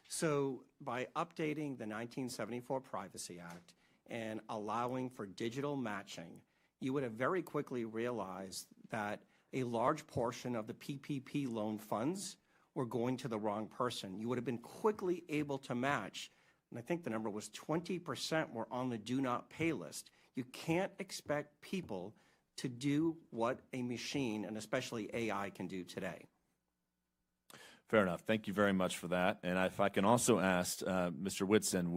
Speaker 1: So by updating the 1974 Privacy Act and allowing for digital matching, you would have very quickly realized that a large portion of the PPP loan funds were going to the wrong person. You would have been quickly able to match, and I think the number was 20% were on the do not pay list. You can't expect people to do what a machine, and especially AI, can do today.
Speaker 19: Fair enough. Thank you very much for that. And if I can also ask Mr. Whitson,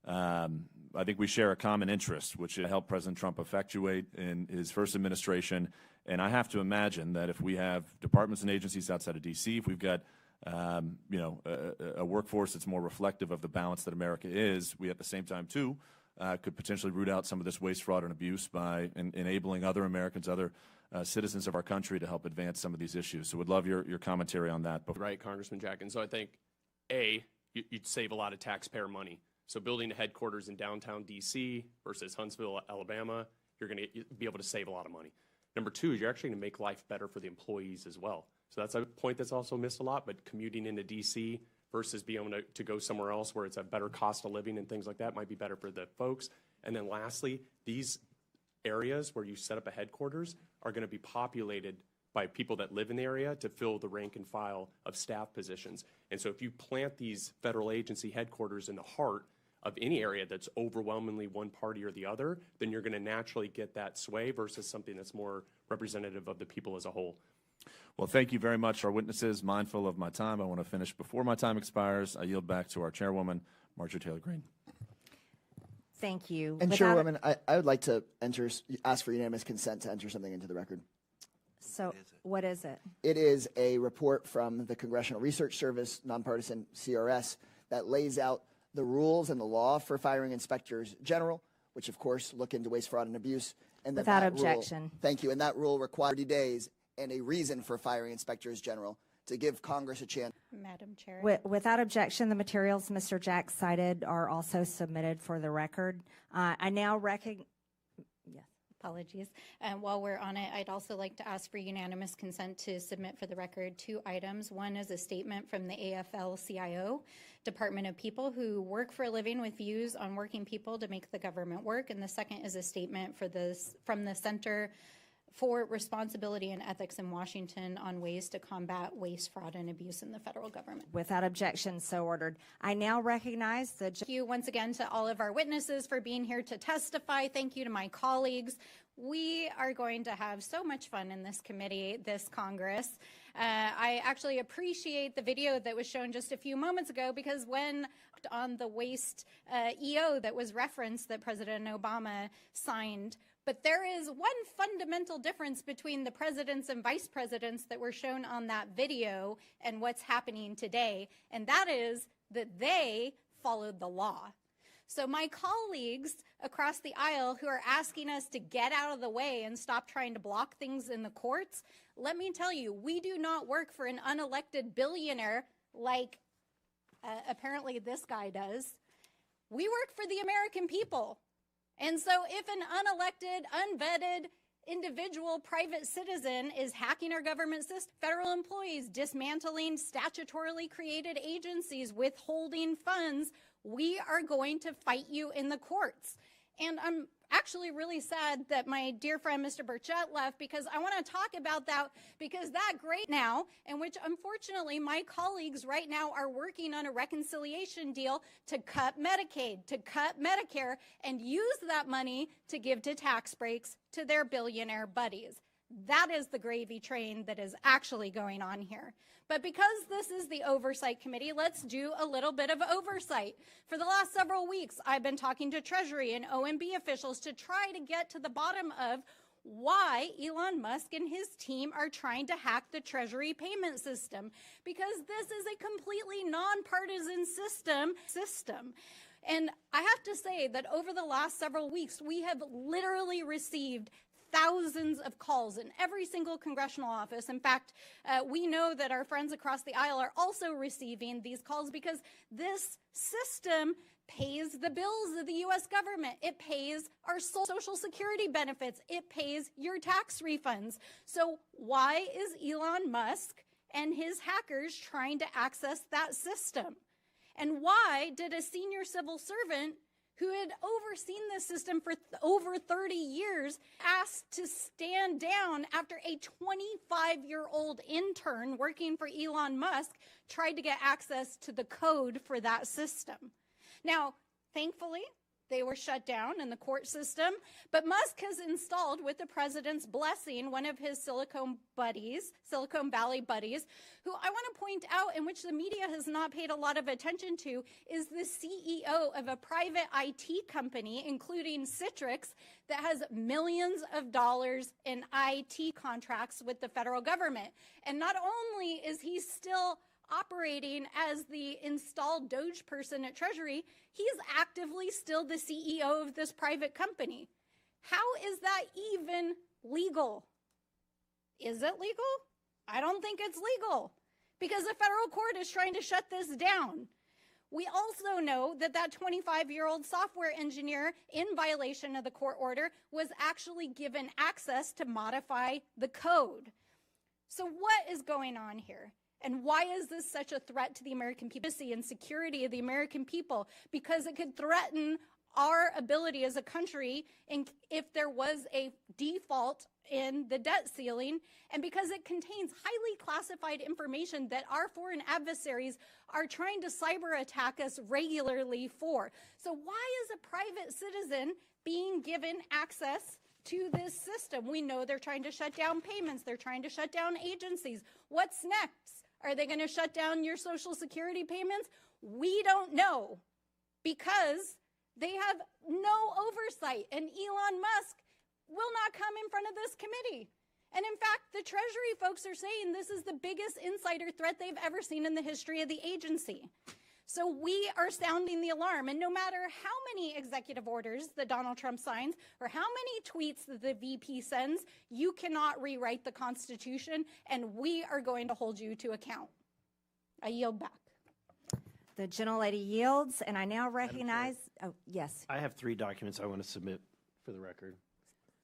Speaker 19: I think we share a common interest, which is to help President Trump effectuate in his first administration. And I have to imagine that if we have departments and agencies outside of D.C., if we've got a workforce that's more reflective of the balance that America is, we at the same time, too, could potentially root out some of this waste, fraud, and abuse by enabling other Americans, other citizens of our country to help advance some of these issues. So would love your commentary on that.
Speaker 4: Right, Congressman Jack. And so I think, you'd save a lot of taxpayer money. So building a headquarters in downtown D.C. versus Huntsville, Alabama, you're going to be able to save a lot of money. Number 2 is you're actually going to make life better for the employees as well. So that's a point that's also missed a lot, but commuting into D.C. versus being able to go somewhere else where it's a better cost of living and things like that might be better for the folks. And then lastly, these areas where you set up a headquarters are going to be populated by people that live in the area to fill the rank and file of staff positions. And so if you plant these federal agency headquarters in the heart of any area that's overwhelmingly one party or the other, then you're going to naturally get that sway versus something that's more representative of the people as a whole.
Speaker 19: Well, thank you very much, our witnesses. Mindful of my time, I want to finish before my time expires. I yield back to our chairwoman, Marjorie Taylor Greene.
Speaker 2: Thank you.
Speaker 10: And Chairwoman, I would like to ask for unanimous consent to enter something into the record.
Speaker 2: So what is it?
Speaker 10: It is a report from the Congressional Research Service, nonpartisan CRS, that lays out the rules and the law for firing inspectors general, which of course look into waste, fraud, and abuse. And
Speaker 2: Without objection.
Speaker 10: Thank you. And that rule requires 30 days and a reason for firing inspectors general. to give Congress a chance.
Speaker 2: Madam Chair. Without objection, the materials Mr. Jack cited are also submitted for the record. I now recognize.
Speaker 20: Yes, apologies. While we're on it, I'd also like to ask for unanimous consent to submit for the record 2 items. One is a statement from the AFL-CIO, Department of People who work for a living with views on working people to make the government work. And the second is a statement from the Center for Responsibility and Ethics in Washington on ways to combat waste, fraud, and abuse in the federal government.
Speaker 2: Without objection, so ordered. I now recognize the...
Speaker 20: Thank you once again to all of our witnesses for being here to testify. Thank you to my colleagues. We are going to have so much fun in this committee, this Congress. I actually appreciate the video that was shown just a few moments ago, because when on the waste EO that was referenced that President Obama signed, but there is one fundamental difference between the presidents and vice presidents that were shown on that video and what's happening today, and that is that they followed the law. So my colleagues across the aisle who are asking us to get out of the way and stop trying to block things in the courts, let me tell you, we do not work for an unelected billionaire like apparently this guy does. We work for the American people. And so if an unelected, unvetted individual private citizen is hacking our government system, federal employees dismantling statutorily created agencies, withholding funds, we are going to fight you in the courts. And I'm actually really sad that my dear friend Mr. Burchett left, because I want to talk about that, because that great now, in which unfortunately my colleagues right now are working on a reconciliation deal to cut Medicaid, to cut Medicare, and use that money to give to tax breaks to their billionaire buddies. That is the gravy train that is actually going on here. But because this is the Oversight Committee, let's do a little bit of oversight. For the last several weeks, I've been talking to Treasury and OMB officials to try to get to the bottom of why Elon Musk and his team are trying to hack the Treasury payment system, because this is a completely nonpartisan system. And I have to say that over the last several weeks, we have literally received thousands of calls in every single congressional office. In fact, we know that our friends across the aisle are also receiving these calls, because this system pays the bills of the U.S. government. It pays our Social Security benefits. It pays your tax refunds. So why is Elon Musk and his hackers trying to access that system? And why did a senior civil servant who had overseen this system for over 30 years, asked to stand down after a 25-year-old intern working for Elon Musk tried to get access to the code for that system? Now, thankfully, they were shut down in the court system, but Musk has installed, with the president's blessing, one of his Silicon Valley buddies, who I want to point out, in which the media has not paid a lot of attention to, is the CEO of a private IT company, including Citrix, that has millions of dollars in IT contracts with the federal government. And not only is he still operating as the installed DOGE person at Treasury, he's actively still the CEO of this private company. How is that even legal? Is it legal? I don't think it's legal, because the federal court is trying to shut this down. We also know that that 25-year-old software engineer, in violation of the court order, was actually given access to modify the code. So what is going on here? And why is this such a threat to the American people and security of the American people? Because it could threaten our ability as a country if there was a default in the debt ceiling, and because it contains highly classified information that our foreign adversaries are trying to cyber attack us regularly for. So why is a private citizen being given access to this system? We know they're trying to shut down payments. They're trying to shut down agencies. What's next? Are they going to shut down your Social Security payments? We don't know, because they have no oversight, and Elon Musk will not come in front of this committee. And in fact, the Treasury folks are saying this is the biggest insider threat they've ever seen in the history of the agency. So we are sounding the alarm. And no matter how many executive orders that Donald Trump signs or how many tweets that the VP sends, you cannot rewrite the Constitution, and we are going to hold you to account. I yield back.
Speaker 2: The gentlelady yields, and I now recognize, oh, yes.
Speaker 13: I have 3 documents I want to submit for the record.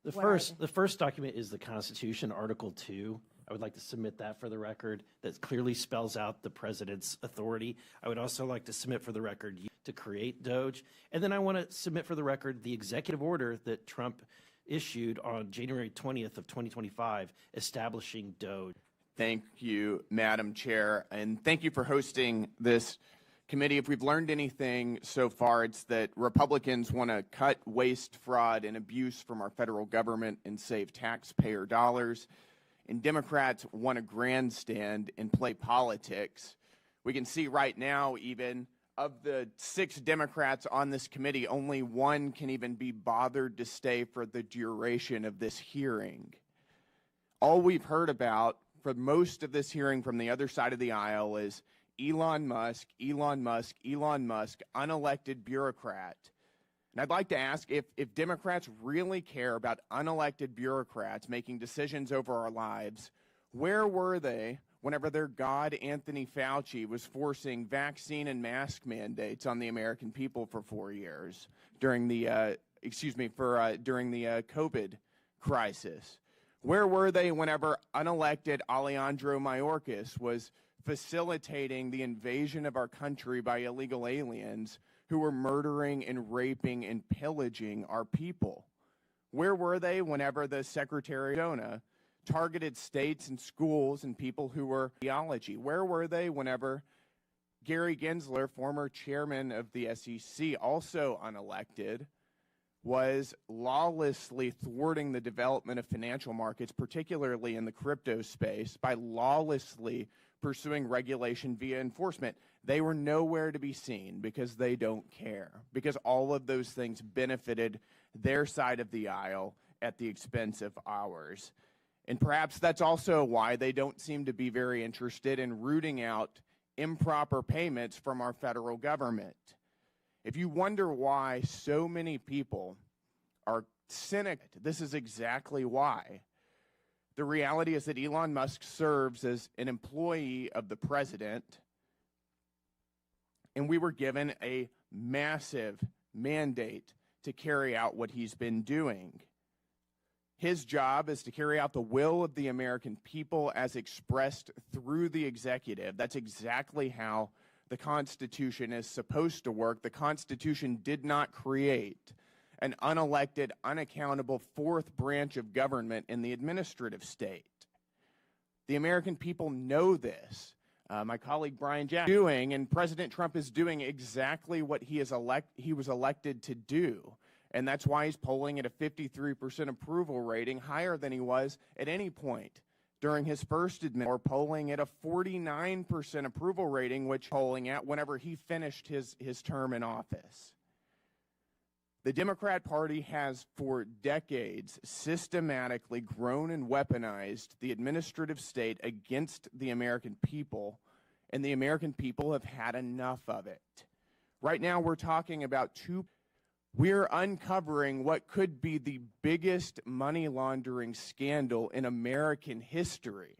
Speaker 13: The
Speaker 2: What
Speaker 13: the first document is the Constitution, Article 2. I would like to submit that for the record. That clearly spells out the president's authority. I would also like to submit for the record to create DOGE. And then I want to submit for the record the executive order that Trump issued on January 20th of 2025 establishing DOGE.
Speaker 21: Thank you, Madam Chair, and thank you for hosting this committee. If we've learned anything so far, it's that Republicans want to cut waste, fraud, and abuse from our federal government and save taxpayer dollars. And Democrats want to grandstand and play politics. We can see right now, even of the 6 Democrats on this committee, only 1 can even be bothered to stay for the duration of this hearing. All we've heard about for most of this hearing from the other side of the aisle is Elon Musk, Elon Musk, Elon Musk, unelected bureaucrat. And I'd like to ask if Democrats really care about unelected bureaucrats making decisions over our lives, where were they whenever their god Anthony Fauci was forcing vaccine and mask mandates on the American people for 4 years during the during the COVID crisis? Where were they whenever unelected Alejandro Mayorkas was facilitating the invasion of our country by illegal aliens who were murdering and raping and pillaging our people? Where were they whenever the Secretary of Arizona targeted states and schools and people who were ideology? Where were they whenever Gary Gensler, former chairman of the SEC, also unelected, was lawlessly thwarting the development of financial markets, particularly in the crypto space, by lawlessly pursuing regulation via enforcement? They were nowhere to be seen because they don't care, because all of those things benefited their side of the aisle at the expense of ours. And perhaps that's also why they don't seem to be very interested in rooting out improper payments from our federal government. If you wonder why so many people are cynical, this is exactly why. The reality is that Elon Musk serves as an employee of the president, and we were given a massive mandate to carry out what he's been doing. His job is to carry out the will of the American people as expressed through the executive. That's exactly how the Constitution is supposed to work. The Constitution did not create an unelected, unaccountable 4th branch of government in the administrative state. The American people know this. My colleague Brian Jack is doing, and President Trump is doing exactly what he was elected to do. And that's why he's polling at a 53% approval rating, higher than he was at any point during his first administration, or polling at a 49% approval rating, which polling at whenever he finished his term in office. The Democrat Party has for decades systematically grown and weaponized the administrative state against the American people, and the American people have had enough of it. Right now we're talking about we're uncovering what could be the biggest money laundering scandal in American history.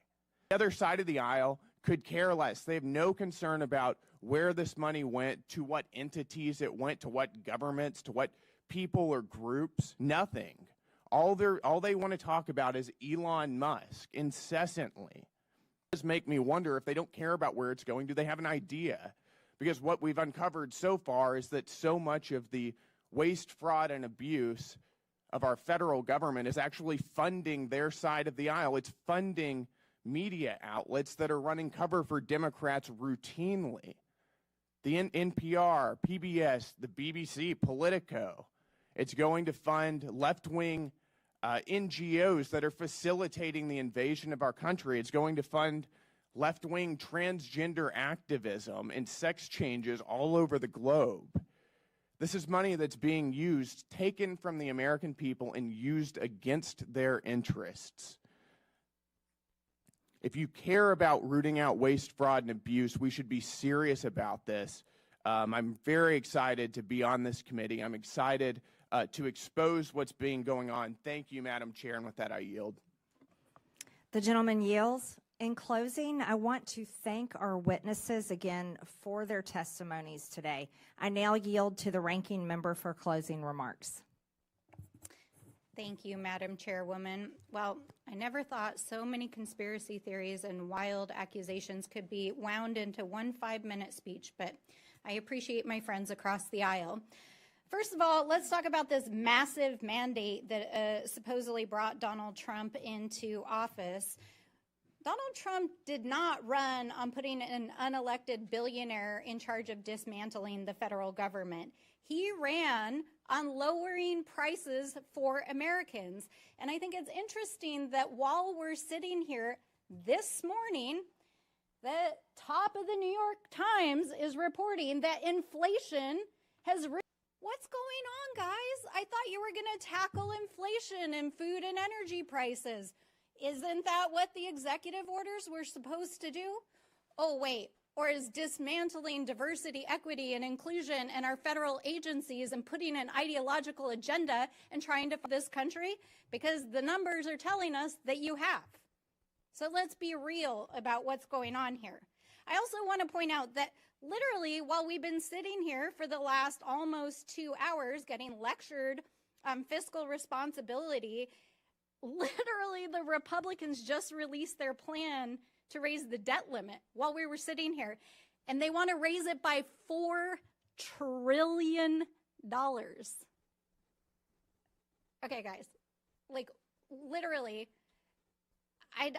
Speaker 21: The other side of the aisle could care less. They have no concern about where this money went, to what entities it went, to what governments, to what people or groups. Nothing. All they want to talk about is Elon Musk incessantly. It does make me wonder if they don't care about where it's going. Do they have an idea? Because what we've uncovered so far is that so much of the waste, fraud, and abuse of our federal government is actually funding their side of the aisle. It's funding media outlets that are running cover for Democrats routinely. The NPR, PBS, the BBC, Politico. It's going to fund left-wing NGOs that are facilitating the invasion of our country. It's going to fund left-wing transgender activism and sex changes all over the globe. This is money that's being used, taken from the American people and used against their interests. If you care about rooting out waste, fraud, and abuse, we should be serious about this. I'm very excited to be on this committee. I'm excited to expose what's been going on. Thank you, Madam Chair, and with that, I yield.
Speaker 2: The gentleman yields. In closing, I want to thank our witnesses again for their testimonies today. I now yield to the ranking member for closing remarks.
Speaker 20: Thank you, Madam Chairwoman. Well, I never thought so many conspiracy theories and wild accusations could be wound into one 5-minute speech, but I appreciate my friends across the aisle. First of all, let's talk about this massive mandate that supposedly brought Donald Trump into office. Donald Trump did not run on putting an unelected billionaire in charge of dismantling the federal government. He ran on lowering prices for Americans. And I think it's interesting that while we're sitting here this morning, the top of the New York Times is reporting that inflation has risen. What's going on, guys? I thought you were going to tackle inflation and food and energy prices. Isn't that what the executive orders were supposed to do? Oh, wait. Or is dismantling diversity, equity, and inclusion in our federal agencies and putting an ideological agenda and trying to fix this country? Because the numbers are telling us that you have. So let's be real about what's going on here. I also want to point out that literally while we've been sitting here for the last almost 2 hours getting lectured on fiscal responsibility, literally the Republicans just released their plan to raise the debt limit while we were sitting here. And they want to raise it by $4 trillion. Okay, guys, like literally,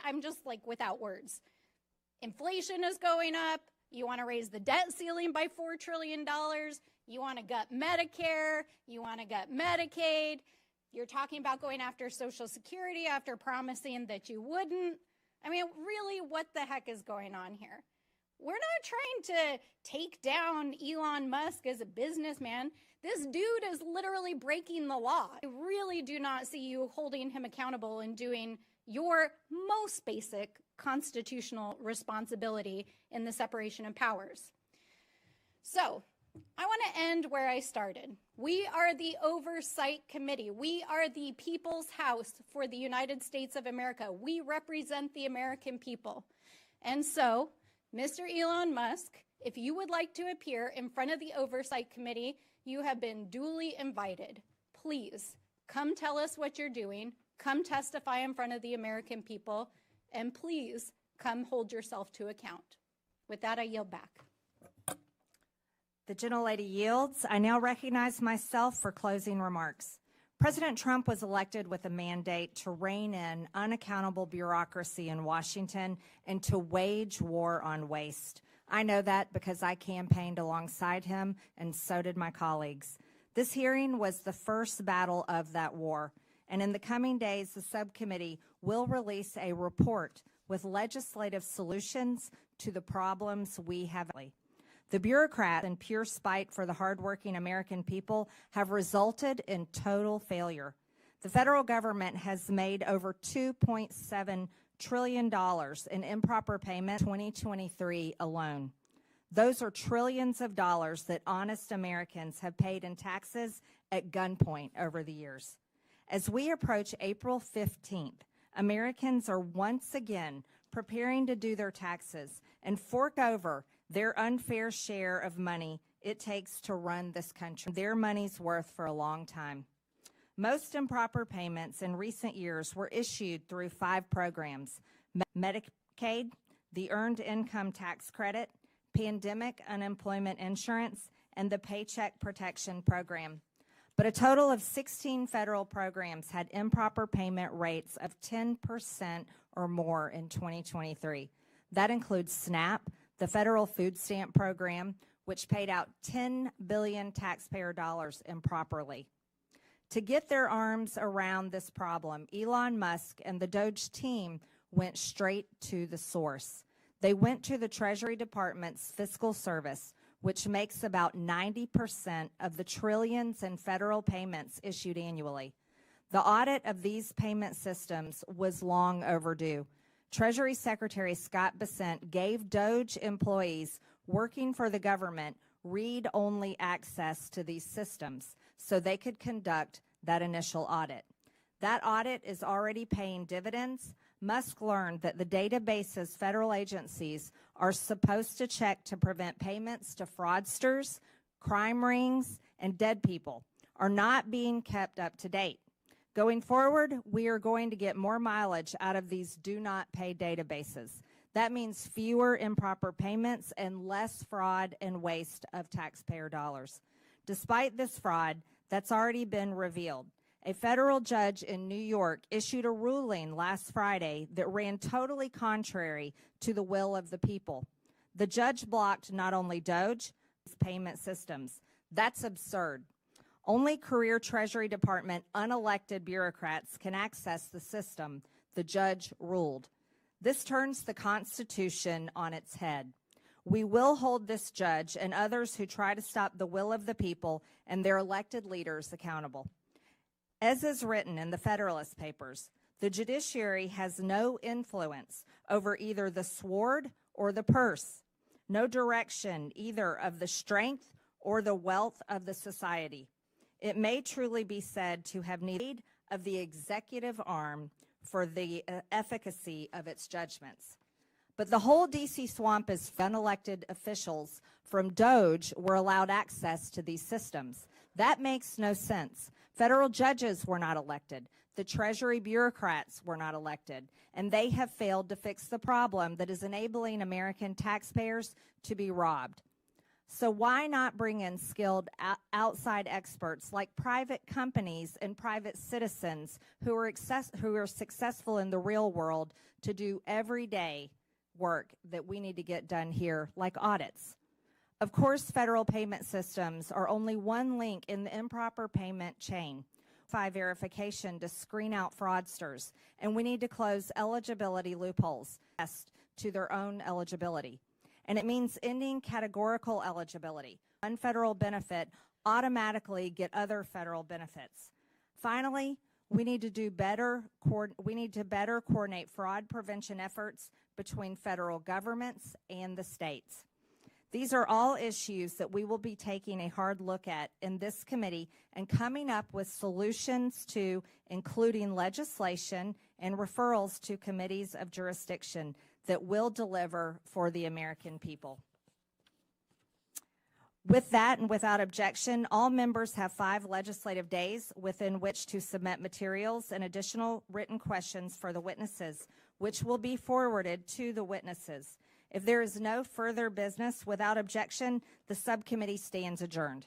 Speaker 20: I'm just like without words. Inflation is going up. You want to raise the debt ceiling by $4 trillion. You want to gut Medicare. You want to gut Medicaid. You're talking about going after Social Security after promising that you wouldn't. I mean, really, what the heck is going on here? We're not trying to take down Elon Musk as a businessman. This dude is literally breaking the law. I really do not see you holding him accountable and doing your most basic constitutional responsibility in the separation of powers. So, I want to end where I started. We are the Oversight Committee. We are the People's House for the United States of America. We represent the American people. And so, Mr. Elon Musk, if you would like to appear in front of the Oversight Committee, you have been duly invited. Please, come tell us what you're doing. Come testify in front of the American people. And please, come hold yourself to account. With that, I yield back.
Speaker 2: The gentlelady yields. I now recognize myself for closing remarks. President Trump was elected with a mandate to rein in unaccountable bureaucracy in Washington and to wage war on waste. I know that because I campaigned alongside him, and so did my colleagues. This hearing was the first battle of that war, and in the coming days, the subcommittee will release a report with legislative solutions to the problems we have. The bureaucrats, in pure spite for the hardworking American people, have resulted in total failure. The federal government has made over $2.7 trillion in improper payment in 2023 alone. Those are trillions of dollars that honest Americans have paid in taxes at gunpoint over the years. As we approach April 15th, Americans are once again preparing to do their taxes and fork over their unfair share of money it takes to run this country. Their money's worth for a long time. Most improper payments in recent years were issued through 5 programs: Medicaid, the Earned Income Tax Credit, Pandemic Unemployment Insurance, and the Paycheck Protection Program. But a total of 16 federal programs had improper payment rates of 10% or more in 2023. That includes SNAP, the federal food stamp program, which paid out $10 billion taxpayer dollars improperly. To get their arms around this problem, Elon Musk and the DOGE team went straight to the source. They went to the Treasury Department's Fiscal Service, which makes about 90% of the trillions in federal payments issued annually. The audit of these payment systems was long overdue. Treasury Secretary Scott Bessent gave DOGE employees working for the government read-only access to these systems so they could conduct that initial audit. That audit is already paying dividends. Musk learned that the databases federal agencies are supposed to check to prevent payments to fraudsters, crime rings, and dead people are not being kept up to date. Going forward, we are going to get more mileage out of these do-not-pay databases. That means fewer improper payments and less fraud and waste of taxpayer dollars. Despite this fraud that's already been revealed, a federal judge in New York issued a ruling last Friday that ran totally contrary to the will of the people. The judge blocked not only DOGE, payment systems. That's absurd. Only career Treasury Department unelected bureaucrats can access the system, the judge ruled. This turns the Constitution on its head. We will hold this judge and others who try to stop the will of the people and their elected leaders accountable. As is written in the Federalist Papers, the judiciary has no influence over either the sword or the purse, no direction either of the strength or the wealth of the society. It may truly be said to have need of the executive arm for the efficacy of its judgments. But the whole D.C. swamp is unelected officials from DOGE were allowed access to these systems. That makes no sense. Federal judges were not elected. The Treasury bureaucrats were not elected. And they have failed to fix the problem that is enabling American taxpayers to be robbed. So why not bring in skilled outside experts like private companies and private citizens who are successful in the real world to do everyday work that we need to get done here, like audits? Of course, federal payment systems are only one link in the improper payment chain. Verification to screen out fraudsters, and we need to close eligibility loopholes to their own eligibility. And it means ending categorical eligibility. One federal benefit automatically get other federal benefits. Finally, we need to better coordinate fraud prevention efforts between federal governments and the states. These are all issues that we will be taking a hard look at in this committee and coming up with solutions to, including legislation and referrals to committees of jurisdiction that will deliver for the American people. With that and without objection, all members have 5 legislative days within which to submit materials and additional written questions for the witnesses, which will be forwarded to the witnesses. If there is no further business without objection, the subcommittee stands adjourned.